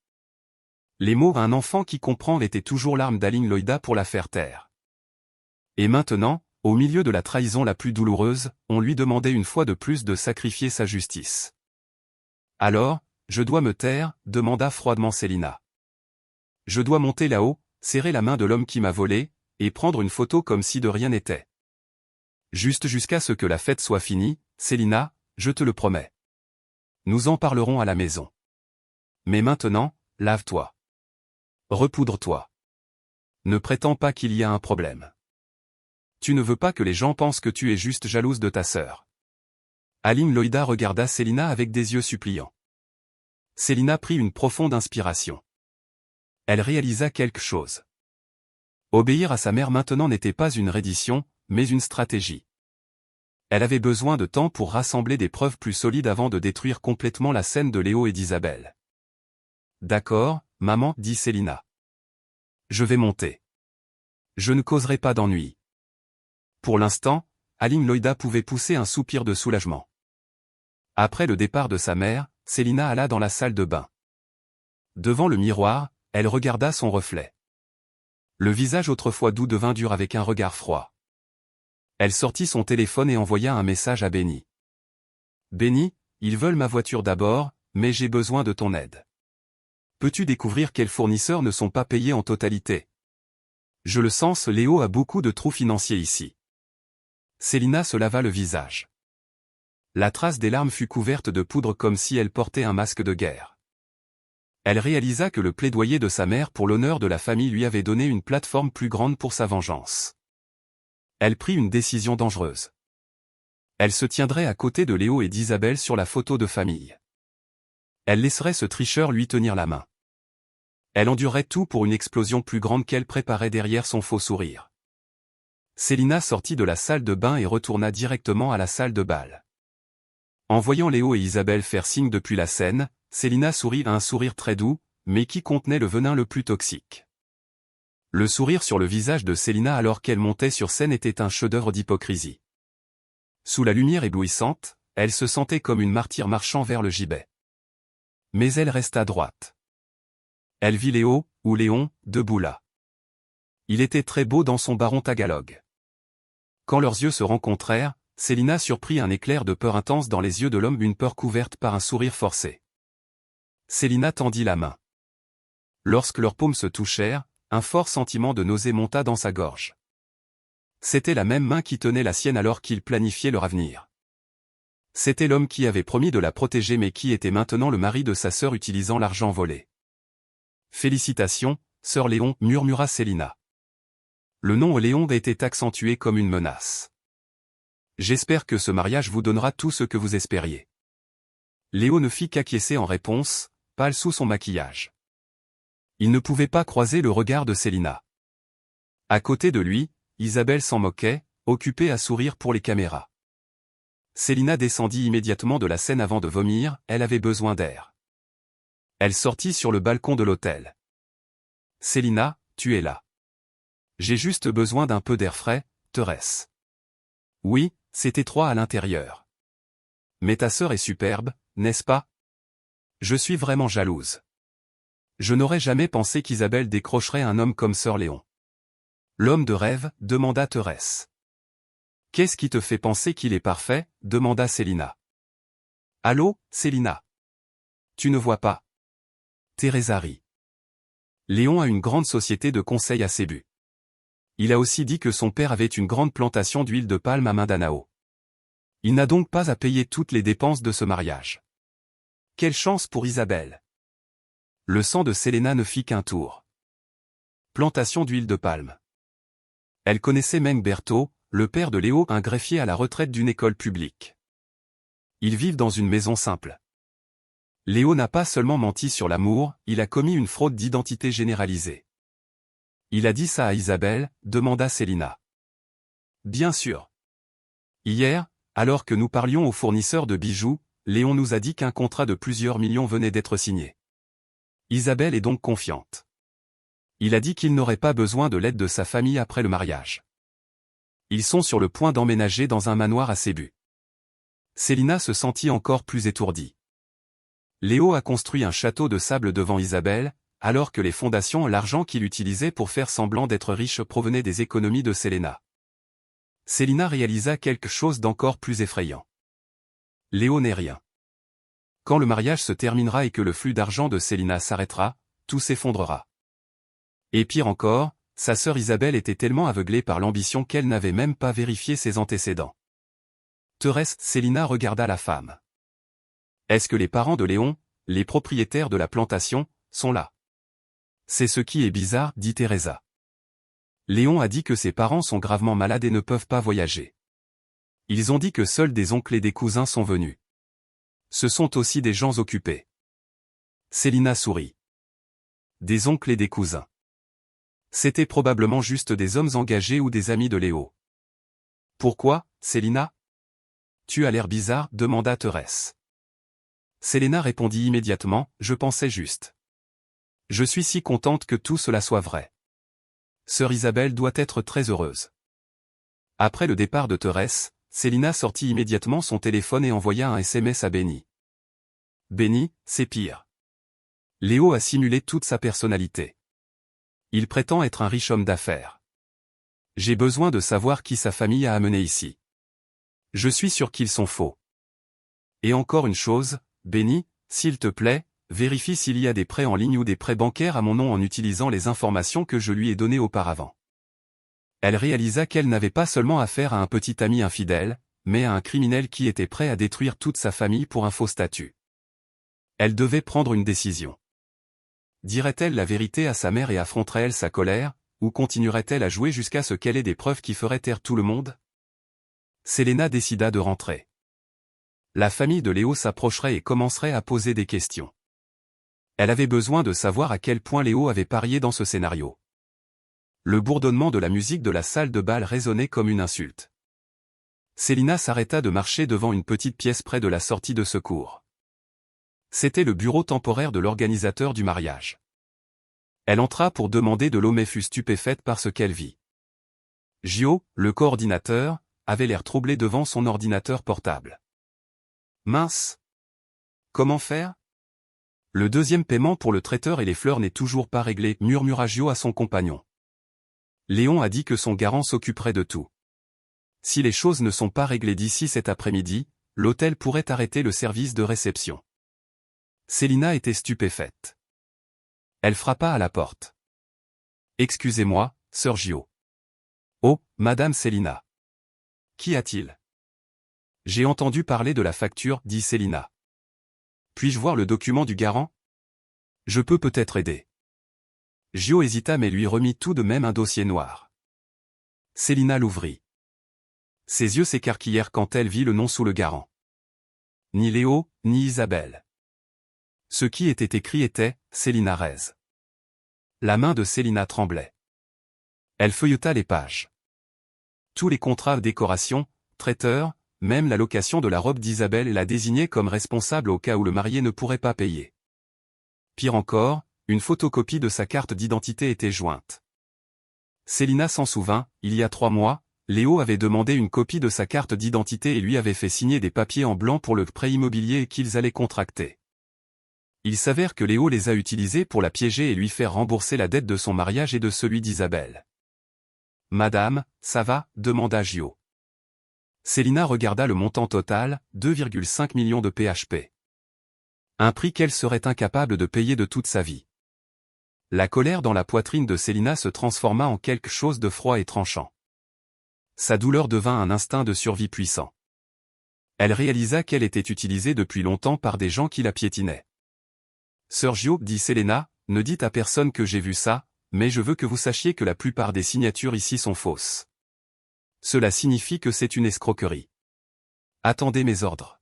Les mots « un enfant qui comprend » étaient toujours l'arme d'Aline Loïda pour la faire taire. Et maintenant, au milieu de la trahison la plus douloureuse, on lui demandait une fois de plus de sacrifier sa justice. Alors, je dois me taire, demanda froidement Selena. Je dois monter là-haut, serrer la main de l'homme qui m'a volé, et prendre une photo comme si de rien n'était. Juste jusqu'à ce que la fête soit finie, Selena, je te le promets. Nous en parlerons à la maison. Mais maintenant, lave-toi. Repoudre-toi. Ne prétends pas qu'il y a un problème. Tu ne veux pas que les gens pensent que tu es juste jalouse de ta sœur. Aline Loïda regarda Selena avec des yeux suppliants. Selena prit une profonde inspiration. Elle réalisa quelque chose. Obéir à sa mère maintenant n'était pas une reddition, mais une stratégie. Elle avait besoin de temps pour rassembler des preuves plus solides avant de détruire complètement la scène de Léo et d'Isabelle. D'accord, maman, dit Selena. Je vais monter. Je ne causerai pas d'ennui. Pour l'instant, Aline Loïda pouvait pousser un soupir de soulagement. Après le départ de sa mère, Selena alla dans la salle de bain. Devant le miroir, elle regarda son reflet. Le visage autrefois doux devint dur avec un regard froid. Elle sortit son téléphone et envoya un message à Benny. Benny, ils veulent ma voiture d'abord, mais j'ai besoin de ton aide. Peux-tu découvrir quels fournisseurs ne sont pas payés en totalité? Je le sens, Léo a beaucoup de trous financiers ici. Selena se lava le visage. La trace des larmes fut couverte de poudre comme si elle portait un masque de guerre. Elle réalisa que le plaidoyer de sa mère pour l'honneur de la famille lui avait donné une plateforme plus grande pour sa vengeance. Elle prit une décision dangereuse. Elle se tiendrait à côté de Léo et d'Isabelle sur la photo de famille. Elle laisserait ce tricheur lui tenir la main. Elle endurerait tout pour une explosion plus grande qu'elle préparait derrière son faux sourire. Selena sortit de la salle de bain et retourna directement à la salle de bal. En voyant Léo et Isabelle faire signe depuis la scène, Selena sourit à un sourire très doux, mais qui contenait le venin le plus toxique. Le sourire sur le visage de Selena alors qu'elle montait sur scène était un chef-d'œuvre d'hypocrisie. Sous la lumière éblouissante, elle se sentait comme une martyre marchant vers le gibet. Mais elle resta droite. Elle vit Léo, ou Léon, debout là. Il était très beau dans son baron tagalog. Quand leurs yeux se rencontrèrent, Selena surprit un éclair de peur intense dans les yeux de l'homme, une peur couverte par un sourire forcé. Selena tendit la main. Lorsque leurs paumes se touchèrent, un fort sentiment de nausée monta dans sa gorge. C'était la même main qui tenait la sienne alors qu'ils planifiaient leur avenir. C'était l'homme qui avait promis de la protéger mais qui était maintenant le mari de sa sœur utilisant l'argent volé. Félicitations, sœur Léon, murmura Selena. Le nom Léon était accentué comme une menace. J'espère que ce mariage vous donnera tout ce que vous espériez. Léo ne fit qu'acquiescer en réponse, pâle sous son maquillage. Il ne pouvait pas croiser le regard de Célina. À côté de lui, Isabelle s'en moquait, occupée à sourire pour les caméras. Célina descendit immédiatement de la scène avant de vomir, elle avait besoin d'air. Elle sortit sur le balcon de l'hôtel. « Célina, tu es là. J'ai juste besoin d'un peu d'air frais, Thérèse. » Oui, c'est étroit à l'intérieur. Mais ta sœur est superbe, n'est-ce pas? Je suis vraiment jalouse. Je n'aurais jamais pensé qu'Isabelle décrocherait un homme comme Sir Léon. L'homme de rêve, demanda Thérèse. Qu'est-ce qui te fait penser qu'il est parfait? Demanda Célina. Allô, Célina? Tu ne vois pas? Thérèse rit. Léon a une grande société de conseil à Sébu. Il a aussi dit que son père avait une grande plantation d'huile de palme à Mindanao. Il n'a donc pas à payer toutes les dépenses de ce mariage. Quelle chance pour Isabelle! Le sang de Célina ne fit qu'un tour. Plantation d'huile de palme. Elle connaissait Meng Berthaud, le père de Léo, un greffier à la retraite d'une école publique. Ils vivent dans une maison simple. Léo n'a pas seulement menti sur l'amour, il a commis une fraude d'identité généralisée. Il a dit ça à Isabelle, demanda Célina. Bien sûr. Hier, alors que nous parlions aux fournisseurs de bijoux, Léon nous a dit qu'un contrat de plusieurs millions venait d'être signé. Isabelle est donc confiante. Il a dit qu'il n'aurait pas besoin de l'aide de sa famille après le mariage. Ils sont sur le point d'emménager dans un manoir à Sébu. Célina se sentit encore plus étourdie. Léo a construit un château de sable devant Isabelle, alors que les fondations et l'argent qu'il utilisait pour faire semblant d'être riche provenaient des économies de Célina. Célina réalisa quelque chose d'encore plus effrayant. Léo n'est rien. Quand le mariage se terminera et que le flux d'argent de Célina s'arrêtera, tout s'effondrera. Et pire encore, sa sœur Isabelle était tellement aveuglée par l'ambition qu'elle n'avait même pas vérifié ses antécédents. Thérèse, Célina regarda la femme. Est-ce que les parents de Léon, les propriétaires de la plantation, sont là? C'est ce qui est bizarre, dit Teresa. Léon a dit que ses parents sont gravement malades et ne peuvent pas voyager. Ils ont dit que seuls des oncles et des cousins sont venus. Ce sont aussi des gens occupés. Célina sourit. Des oncles et des cousins. C'étaient probablement juste des hommes engagés ou des amis de Léo. Pourquoi, Célina? Tu as l'air bizarre, demanda Thérèse. Célina répondit immédiatement, je pensais juste. Je suis si contente que tout cela soit vrai. Sœur Isabelle doit être très heureuse. Après le départ de Thérèse, Célina sortit immédiatement son téléphone et envoya un SMS à Benny. Benny, c'est pire. Léo a simulé toute sa personnalité. Il prétend être un riche homme d'affaires. J'ai besoin de savoir qui sa famille a amené ici. Je suis sûr qu'ils sont faux. Et encore une chose, Benny, s'il te plaît, vérifie s'il y a des prêts en ligne ou des prêts bancaires à mon nom en utilisant les informations que je lui ai données auparavant. Elle réalisa qu'elle n'avait pas seulement affaire à un petit ami infidèle, mais à un criminel qui était prêt à détruire toute sa famille pour un faux statut. Elle devait prendre une décision. Dirait-elle la vérité à sa mère et affronterait-elle sa colère, ou continuerait-elle à jouer jusqu'à ce qu'elle ait des preuves qui feraient taire tout le monde? Célina décida de rentrer. La famille de Léo s'approcherait et commencerait à poser des questions. Elle avait besoin de savoir à quel point Léo avait parié dans ce scénario. Le bourdonnement de la musique de la salle de bal résonnait comme une insulte. Célina s'arrêta de marcher devant une petite pièce près de la sortie de secours. C'était le bureau temporaire de l'organisateur du mariage. Elle entra pour demander de l'eau mais fut stupéfaite par ce qu'elle vit. Gio, le coordinateur, avait l'air troublé devant son ordinateur portable. Mince! Comment faire? Le deuxième paiement pour le traiteur et les fleurs n'est toujours pas réglé, murmura Gio à son compagnon. Léon a dit que son garant s'occuperait de tout. Si les choses ne sont pas réglées d'ici cet après-midi, l'hôtel pourrait arrêter le service de réception. Célina était stupéfaite. Elle frappa à la porte. Excusez-moi, sœur Gio. Oh, Madame Célina. Qu'y a-t-il? J'ai entendu parler de la facture, dit Célina. Puis-je voir le document du garant? Je peux peut-être aider. Gio hésita mais lui remit tout de même un dossier noir. Célina l'ouvrit. Ses yeux s'écarquillèrent quand elle vit le nom sous le garant. Ni Léo, ni Isabelle. Ce qui était écrit était « Célina Rez ». La main de Célina tremblait. Elle feuilleta les pages. Tous les contrats décoration, traiteurs, même la location de la robe d'Isabelle la désignaient comme responsable au cas où le marié ne pourrait pas payer. Pire encore, une photocopie de sa carte d'identité était jointe. Célina s'en souvint, il y a 3 mois, Léo avait demandé une copie de sa carte d'identité et lui avait fait signer des papiers en blanc pour le prêt immobilier qu'ils allaient contracter. Il s'avère que Léo les a utilisés pour la piéger et lui faire rembourser la dette de son mariage et de celui d'Isabelle. « Madame, ça va ?» demanda Gio. Célina regarda le montant total, 2,5 millions de PHP. Un prix qu'elle serait incapable de payer de toute sa vie. La colère dans la poitrine de Célina se transforma en quelque chose de froid et tranchant. Sa douleur devint un instinct de survie puissant. Elle réalisa qu'elle était utilisée depuis longtemps par des gens qui la piétinaient. « Sœur Gio, dit Célina, ne dites à personne que j'ai vu ça, mais je veux que vous sachiez que la plupart des signatures ici sont fausses. Cela signifie que c'est une escroquerie. Attendez mes ordres.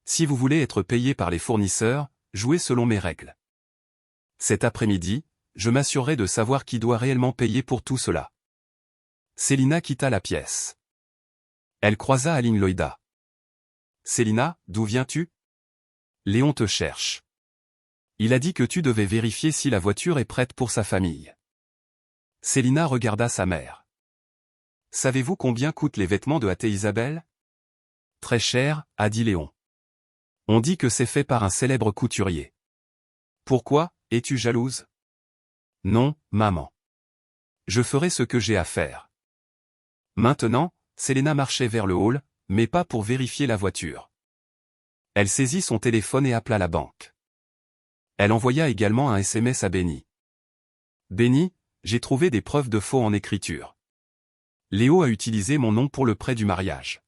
Si vous voulez être payé par les fournisseurs, jouez selon mes règles. Cet après-midi, je m'assurerai de savoir qui doit réellement payer pour tout cela. » Célina quitta la pièce. Elle croisa Aline Loïda. « Célina, d'où viens-tu ? Léon te cherche. Il a dit que tu devais vérifier si la voiture est prête pour sa famille. » Célina regarda sa mère. « Savez-vous combien coûtent les vêtements de Athée Isabelle ? » « Très cher, a dit Léon. On dit que c'est fait par un célèbre couturier. Pourquoi, es-tu jalouse ? Non, maman. Je ferai ce que j'ai à faire. Maintenant, Célina marchait vers le hall, mais pas pour vérifier la voiture. Elle saisit son téléphone et appela la banque. Elle envoya également un SMS à Benny. Benny, j'ai trouvé des preuves de faux en écriture. Léo a utilisé mon nom pour le prêt du mariage.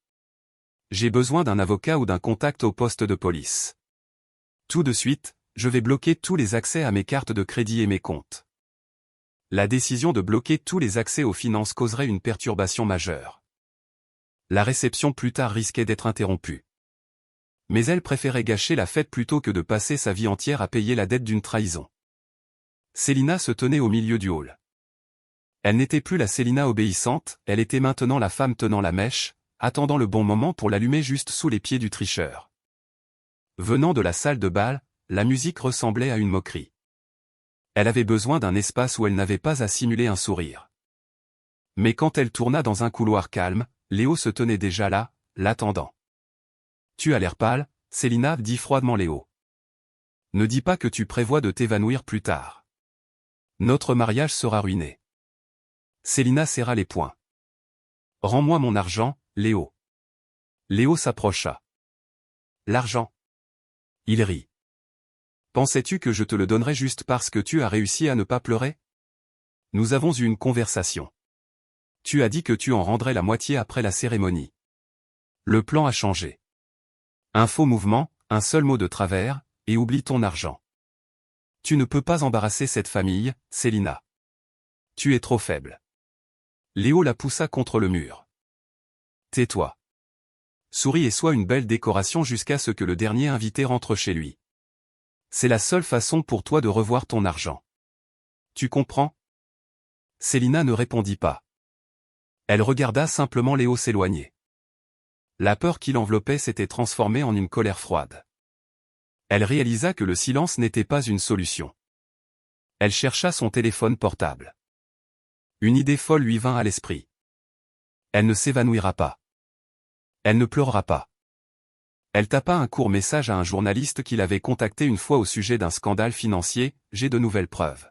J'ai besoin d'un avocat ou d'un contact au poste de police. Tout de suite, je vais bloquer tous les accès à mes cartes de crédit et mes comptes. La décision de bloquer tous les accès aux finances causerait une perturbation majeure. La réception plus tard risquait d'être interrompue. Mais elle préférait gâcher la fête plutôt que de passer sa vie entière à payer la dette d'une trahison. Célina se tenait au milieu du hall. Elle n'était plus la Célina obéissante, elle était maintenant la femme tenant la mèche, attendant le bon moment pour l'allumer juste sous les pieds du tricheur. Venant de la salle de bal, la musique ressemblait à une moquerie. Elle avait besoin d'un espace où elle n'avait pas à simuler un sourire. Mais quand elle tourna dans un couloir calme, Léo se tenait déjà là, l'attendant. « Tu as l'air pâle, Célina, dit froidement Léo. Ne dis pas que tu prévois de t'évanouir plus tard. Notre mariage sera ruiné. » Célina serra les poings. « Rends-moi mon argent, Léo. » Léo s'approcha. « L'argent ?» Il rit. « Pensais-tu que je te le donnerais juste parce que tu as réussi à ne pas pleurer ? Nous avons eu une conversation. Tu as dit que tu en rendrais la moitié après la cérémonie. Le plan a changé. Un faux mouvement, un seul mot de travers, et oublie ton argent. Tu ne peux pas embarrasser cette famille, Célina. Tu es trop faible. » Léo la poussa contre le mur. « Tais-toi. Souris et sois une belle décoration jusqu'à ce que le dernier invité rentre chez lui. C'est la seule façon pour toi de revoir ton argent. Tu comprends ? » Célina ne répondit pas. Elle regarda simplement Léo s'éloigner. La peur qui l'enveloppait s'était transformée en une colère froide. Elle réalisa que le silence n'était pas une solution. Elle chercha son téléphone portable. Une idée folle lui vint à l'esprit. Elle ne s'évanouira pas. Elle ne pleurera pas. Elle tapa un court message à un journaliste qui l'avait contacté une fois au sujet d'un scandale financier, « J'ai de nouvelles preuves.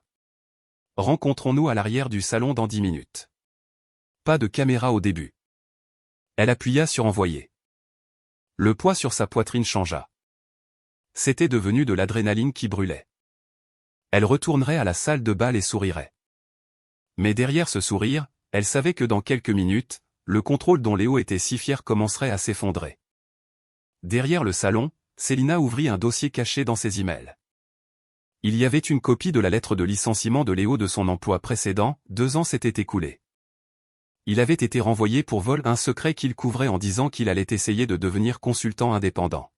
Rencontrons-nous à l'arrière du salon dans 10 minutes. » Pas de caméra au début. Elle appuya sur envoyer. Le poids sur sa poitrine changea. C'était devenu de l'adrénaline qui brûlait. Elle retournerait à la salle de bal et sourirait. Mais derrière ce sourire, elle savait que dans quelques minutes, le contrôle dont Léo était si fier commencerait à s'effondrer. Derrière le salon, Célina ouvrit un dossier caché dans ses emails. Il y avait une copie de la lettre de licenciement de Léo de son emploi précédent, 2 ans s'étaient écoulés. Il avait été renvoyé pour vol, un secret qu'il couvrait en disant qu'il allait essayer de devenir consultant indépendant.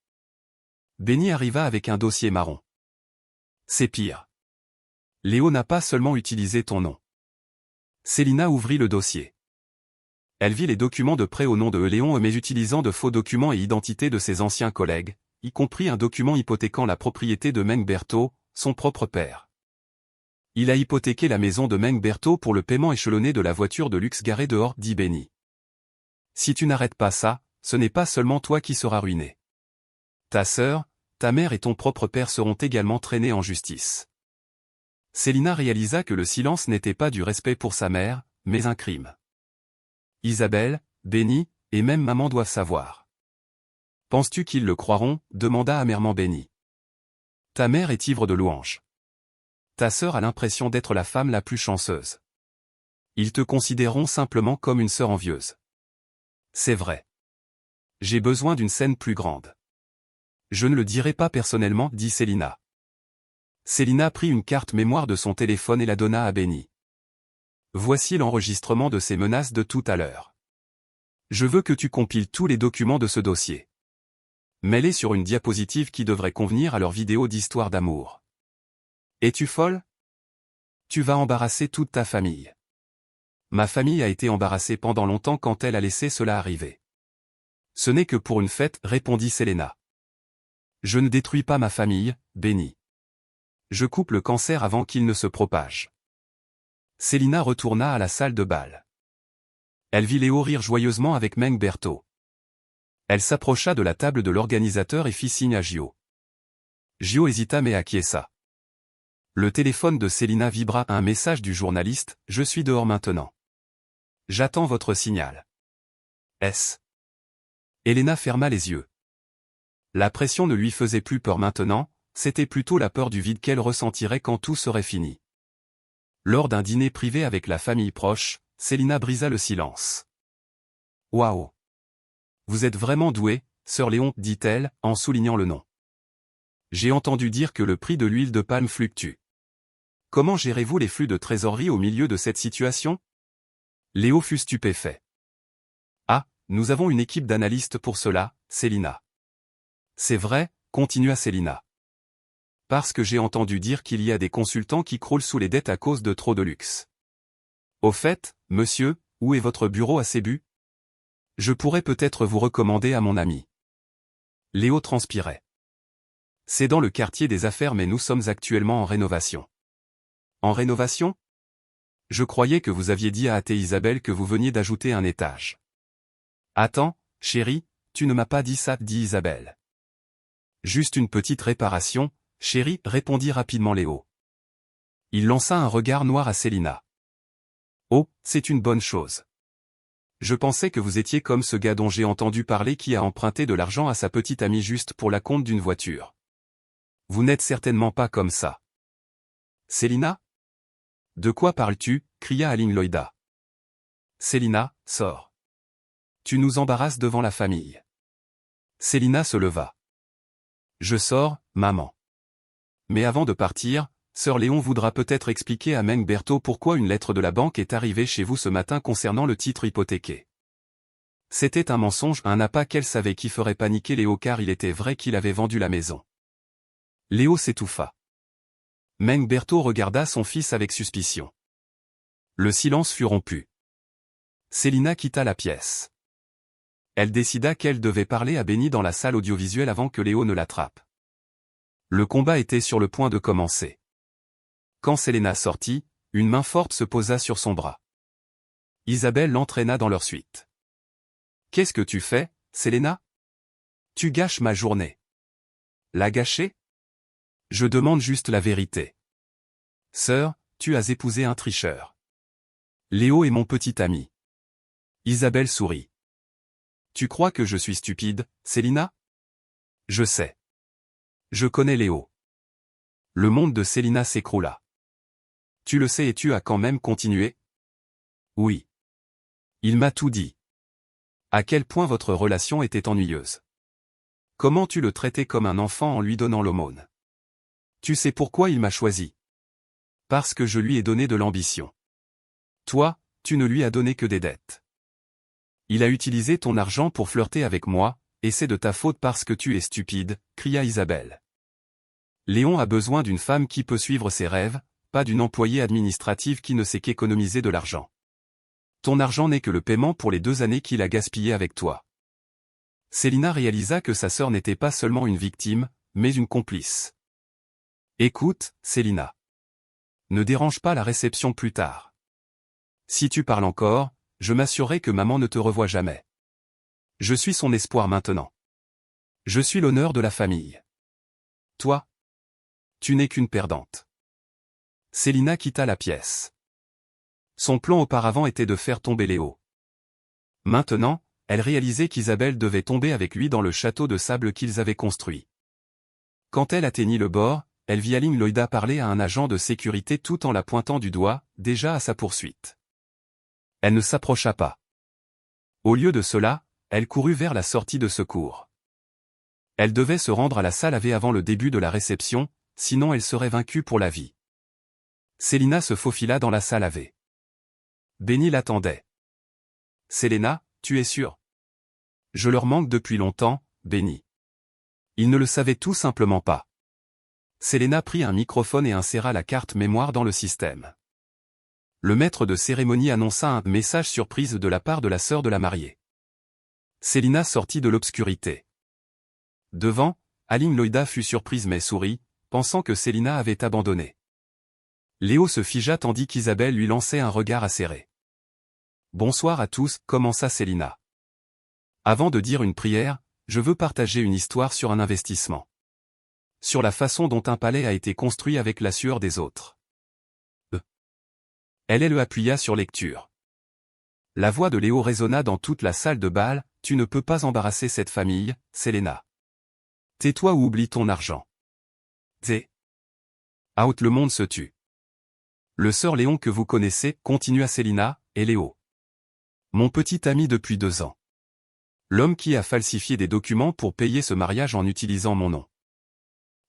Benny arriva avec un dossier marron. C'est pire. Léo n'a pas seulement utilisé ton nom. Célina ouvrit le dossier. Elle vit les documents de prêt au nom de Léon, mais utilisant de faux documents et identités de ses anciens collègues, y compris un document hypothéquant la propriété de Meng Berthaud, son propre père. Il a hypothéqué la maison de Meng Berthaud pour le paiement échelonné de la voiture de luxe garée dehors, dit Benny. Si tu n'arrêtes pas ça, ce n'est pas seulement toi qui seras ruiné. Ta sœur, ta mère et ton propre père seront également traînés en justice. Célina réalisa que le silence n'était pas du respect pour sa mère, mais un crime. Isabelle, Benny, et même maman doivent savoir. Penses-tu qu'ils le croiront? Demanda amèrement Benny. Ta mère est ivre de louanges. Ta sœur a l'impression d'être la femme la plus chanceuse. Ils te considéreront simplement comme une sœur envieuse. C'est vrai. J'ai besoin d'une scène plus grande. Je ne le dirai pas personnellement, dit Célina. Célina prit une carte mémoire de son téléphone et la donna à Benny. Voici l'enregistrement de ces menaces de tout à l'heure. Je veux que tu compiles tous les documents de ce dossier. Mets-les sur une diapositive qui devrait convenir à leur vidéo d'histoire d'amour. Es-tu folle? Tu vas embarrasser toute ta famille. Ma famille a été embarrassée pendant longtemps quand elle a laissé cela arriver. Ce n'est que pour une fête, répondit Célina. Je ne détruis pas ma famille, Benny. Je coupe le cancer avant qu'il ne se propage. Célina retourna à la salle de bal. Elle vit Léo rire joyeusement avec Meng Berthaud. Elle s'approcha de la table de l'organisateur et fit signe à Gio. Gio hésita mais acquiesça. Le téléphone de Célina vibra, un message du journaliste, « Je suis dehors maintenant. J'attends votre signal. » S. Elena ferma les yeux. La pression ne lui faisait plus peur maintenant, c'était plutôt la peur du vide qu'elle ressentirait quand tout serait fini. Lors d'un dîner privé avec la famille proche, Célina brisa le silence. « Waouh! Vous êtes vraiment douée, sœur Léon, dit-elle, en soulignant le nom. J'ai entendu dire que le prix de l'huile de palme fluctue. Comment gérez-vous les flux de trésorerie au milieu de cette situation? » Léo fut stupéfait. « Ah, nous avons une équipe d'analystes pour cela, Célina. » C'est vrai, continua Célina. Parce que j'ai entendu dire qu'il y a des consultants qui croulent sous les dettes à cause de trop de luxe. Au fait, monsieur, où est votre bureau à Sébu? Je pourrais peut-être vous recommander à mon ami. Léo transpirait. C'est dans le quartier des affaires mais nous sommes actuellement en rénovation. En rénovation? Je croyais que vous aviez dit à Athée Isabelle que vous veniez d'ajouter un étage. Attends, chérie, tu ne m'as pas dit ça, dit Isabelle. Juste une petite réparation, chérie, répondit rapidement Léo. Il lança un regard noir à Célina. Oh, c'est une bonne chose. Je pensais que vous étiez comme ce gars dont j'ai entendu parler qui a emprunté de l'argent à sa petite amie juste pour la compte d'une voiture. Vous n'êtes certainement pas comme ça. Célina? De quoi parles-tu? Cria Aline Loïda. Célina, sors. Tu nous embarrasses devant la famille. Célina se leva. Je sors, maman. Mais avant de partir, sœur Léon voudra peut-être expliquer à Meng Berthaud pourquoi une lettre de la banque est arrivée chez vous ce matin concernant le titre hypothéqué. C'était un mensonge, un appât qu'elle savait qui ferait paniquer Léo car il était vrai qu'il avait vendu la maison. Léo s'étouffa. Meng Berthaud regarda son fils avec suspicion. Le silence fut rompu. Célina quitta la pièce. Elle décida qu'elle devait parler à Benny dans la salle audiovisuelle avant que Léo ne l'attrape. Le combat était sur le point de commencer. Quand Célina sortit, une main forte se posa sur son bras. Isabelle l'entraîna dans leur suite. « Qu'est-ce que tu fais, Célina? Tu gâches ma journée. » La gâcher? Je demande juste la vérité. Sœur, tu as épousé un tricheur. Léo est mon petit ami. Isabelle sourit. Tu crois que je suis stupide, Célina? Je sais. Je connais Léo. Le monde de Célina s'écroula. Tu le sais et tu as quand même continué? Oui. Il m'a tout dit. À quel point votre relation était ennuyeuse. Comment tu le traitais comme un enfant en lui donnant l'aumône. Tu sais pourquoi il m'a choisi? Parce que je lui ai donné de l'ambition. Toi, tu ne lui as donné que des dettes. Il a utilisé ton argent pour flirter avec moi, et c'est de ta faute parce que tu es stupide, cria Isabelle. Léon a besoin d'une femme qui peut suivre ses rêves, pas d'une employée administrative qui ne sait qu'économiser de l'argent. Ton argent n'est que le paiement pour les 2 années qu'il a gaspillées avec toi. Célina réalisa que sa sœur n'était pas seulement une victime, mais une complice. Écoute, Célina. Ne dérange pas la réception plus tard. Si tu parles encore, je m'assurerai que maman ne te revoit jamais. Je suis son espoir maintenant. Je suis l'honneur de la famille. Toi, tu n'es qu'une perdante. Célina quitta la pièce. Son plan auparavant était de faire tomber Léo. Maintenant, elle réalisait qu'Isabelle devait tomber avec lui dans le château de sable qu'ils avaient construit. Quand elle atteignit le bord, elle vit Aline Loïda parler à un agent de sécurité tout en la pointant du doigt, déjà à sa poursuite. Elle ne s'approcha pas. Au lieu de cela, elle courut vers la sortie de secours. Elle devait se rendre à la salle AV avant le début de la réception, sinon elle serait vaincue pour la vie. Célina se faufila dans la salle AV. Benny l'attendait. « Célina, tu es sûre ? Je leur manque depuis longtemps, Benny. » Ils ne le savaient tout simplement pas. Célina prit un microphone et inséra la carte mémoire dans le système. Le maître de cérémonie annonça un message surprise de la part de la sœur de la mariée. Célina sortit de l'obscurité. Devant, Aline Loïda fut surprise mais sourit, pensant que Célina avait abandonné. Léo se figea tandis qu'Isabelle lui lançait un regard acéré. « Bonsoir à tous » commença Célina. « Avant de dire une prière, je veux partager une histoire sur un investissement. Sur la façon dont un palais a été construit avec la sueur des autres. » Elle le appuya sur lecture. La voix de Léo résonna dans toute la salle de bal, « Tu ne peux pas embarrasser cette famille, Célina. Tais-toi ou oublie ton argent. T'es out, le monde se tue. Le sœur Léon que vous connaissez, continua Célina, et Léo. Mon petit ami depuis 2 ans. L'homme qui a falsifié des documents pour payer ce mariage en utilisant mon nom.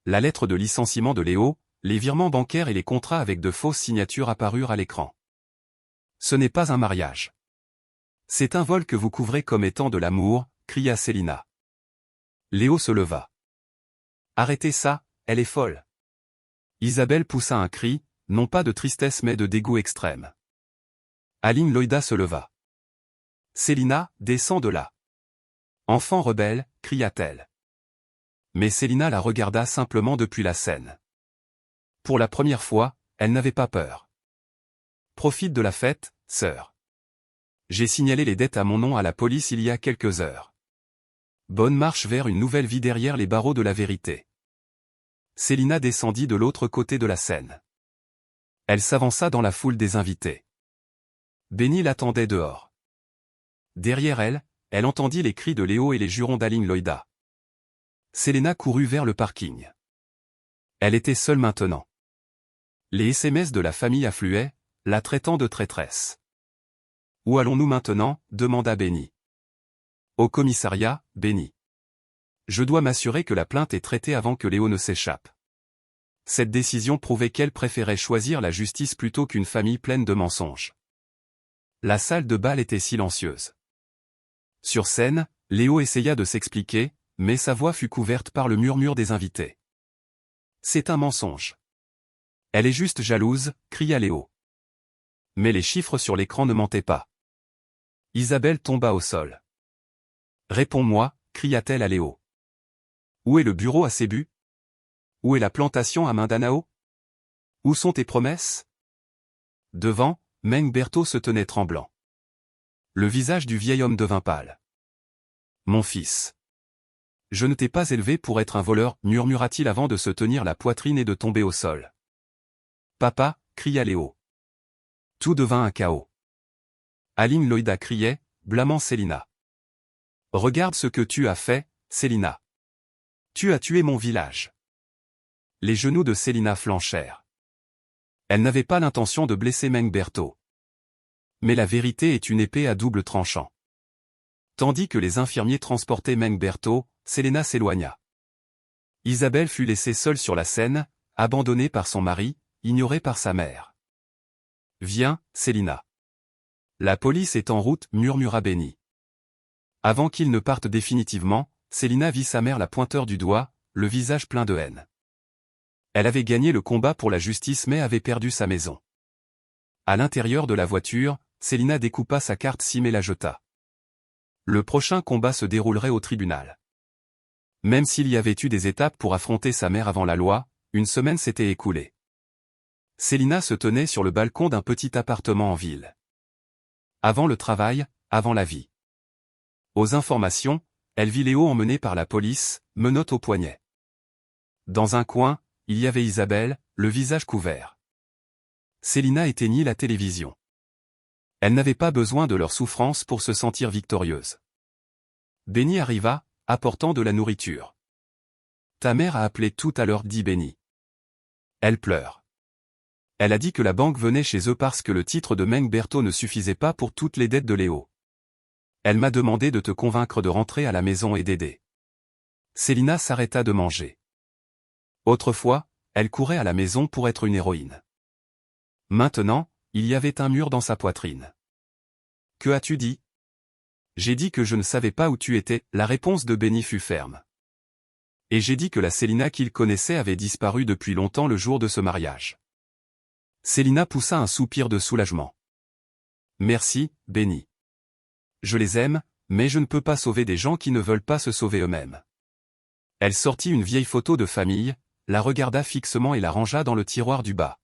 La lettre de licenciement de Léo, les virements bancaires et les contrats avec de fausses signatures apparurent à l'écran. Ce n'est pas un mariage. C'est un vol que vous couvrez comme étant de l'amour, cria Célina. Léo se leva. Arrêtez ça, elle est folle. Isabelle poussa un cri, non pas de tristesse mais de dégoût extrême. Aline Loïda se leva. Célina, descends de là. Enfant rebelle, cria-t-elle. Mais Célina la regarda simplement depuis la scène. Pour la première fois, elle n'avait pas peur. Profite de la fête, sœur. J'ai signalé les dettes à mon nom à la police il y a quelques heures. Bonne marche vers une nouvelle vie derrière les barreaux de la vérité. Célina descendit de l'autre côté de la scène. Elle s'avança dans la foule des invités. Benny l'attendait dehors. Derrière elle, elle entendit les cris de Léo et les jurons d'Aline Loïda. Célina courut vers le parking. Elle était seule maintenant. Les SMS de la famille affluaient, la traitant de traîtresse. « Où allons-nous maintenant » demanda Benny. « Au commissariat, Benny. Je dois m'assurer que la plainte est traitée avant que Léo ne s'échappe. » Cette décision prouvait qu'elle préférait choisir la justice plutôt qu'une famille pleine de mensonges. La salle de bal était silencieuse. Sur scène, Léo essaya de s'expliquer, mais sa voix fut couverte par le murmure des invités. « C'est un mensonge. Elle est juste jalouse » cria Léo. Mais les chiffres sur l'écran ne mentaient pas. Isabelle tomba au sol. « Réponds-moi » cria-t-elle à Léo. « Où est le bureau à Sébu ? Où est la plantation à Mindanao ? Où sont tes promesses ?» Devant, Meng Berthaud se tenait tremblant. Le visage du vieil homme devint pâle. « Mon fils. Je ne t'ai pas élevé pour être un voleur, murmura-t-il avant de se tenir la poitrine et de tomber au sol. « Papa » cria Léo. Tout devint un chaos. Aline Loïda criait, blâmant Célina. « Regarde ce que tu as fait, Célina. Tu as tué mon village. » Les genoux de Célina flanchèrent. Elle n'avait pas l'intention de blesser Meng Berthaud. Mais la vérité est une épée à double tranchant. Tandis que les infirmiers transportaient Meng Berthaud, Célina s'éloigna. Isabelle fut laissée seule sur la scène, abandonnée par son mari, ignorée par sa mère. « Viens, Célina. La police est en route, murmura Benny. Avant qu'il ne parte définitivement, Célina vit sa mère la pointeur du doigt, le visage plein de haine. Elle avait gagné le combat pour la justice mais avait perdu sa maison. À l'intérieur de la voiture, Célina découpa sa carte SIM et la jeta. Le prochain combat se déroulerait au tribunal. Même s'il y avait eu des étapes pour affronter sa mère avant la loi, une semaine s'était écoulée. Célina se tenait sur le balcon d'un petit appartement en ville. Avant le travail, avant la vie. Aux informations, elle vit Léo emmené par la police, menottes au poignet. Dans un coin, il y avait Isabelle, le visage couvert. Célina éteignit la télévision. Elle n'avait pas besoin de leur souffrance pour se sentir victorieuse. Benny arriva, apportant de la nourriture. « Ta mère a appelé tout à l'heure, dit Benny. Elle pleure. Elle a dit que la banque venait chez eux parce que le titre de Meng Berthaud ne suffisait pas pour toutes les dettes de Léo. Elle m'a demandé de te convaincre de rentrer à la maison et d'aider. » Célina s'arrêta de manger. Autrefois, elle courait à la maison pour être une héroïne. Maintenant, il y avait un mur dans sa poitrine. « Que as-tu dit ? » J'ai dit que je ne savais pas où tu étais, la réponse de Benny fut ferme. Et j'ai dit que la Célina qu'il connaissait avait disparu depuis longtemps le jour de ce mariage. Célina poussa un soupir de soulagement. Merci, Benny. Je les aime, mais je ne peux pas sauver des gens qui ne veulent pas se sauver eux-mêmes. Elle sortit une vieille photo de famille, la regarda fixement et la rangea dans le tiroir du bas.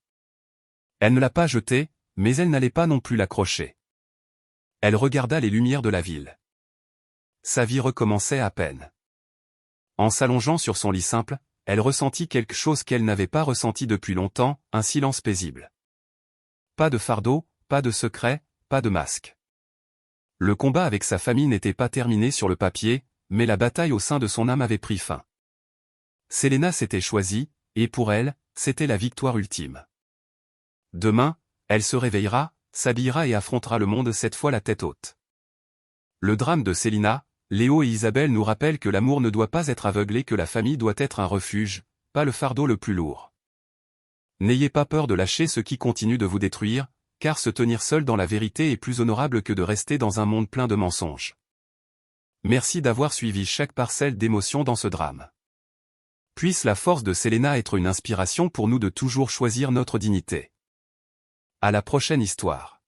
Elle ne l'a pas jetée, mais elle n'allait pas non plus l'accrocher. Elle regarda les lumières de la ville. Sa vie recommençait à peine. En s'allongeant sur son lit simple, elle ressentit quelque chose qu'elle n'avait pas ressenti depuis longtemps, un silence paisible. Pas de fardeau, pas de secret, pas de masque. Le combat avec sa famille n'était pas terminé sur le papier, mais la bataille au sein de son âme avait pris fin. Célina s'était choisie, et pour elle, c'était la victoire ultime. Demain, elle se réveillera, s'habillera et affrontera le monde cette fois la tête haute. Le drame de Célina, Léo et Isabelle nous rappellent que l'amour ne doit pas être aveuglé, que la famille doit être un refuge, pas le fardeau le plus lourd. N'ayez pas peur de lâcher ce qui continue de vous détruire, car se tenir seul dans la vérité est plus honorable que de rester dans un monde plein de mensonges. Merci d'avoir suivi chaque parcelle d'émotion dans ce drame. Puisse la force de Célina être une inspiration pour nous de toujours choisir notre dignité. À la prochaine histoire.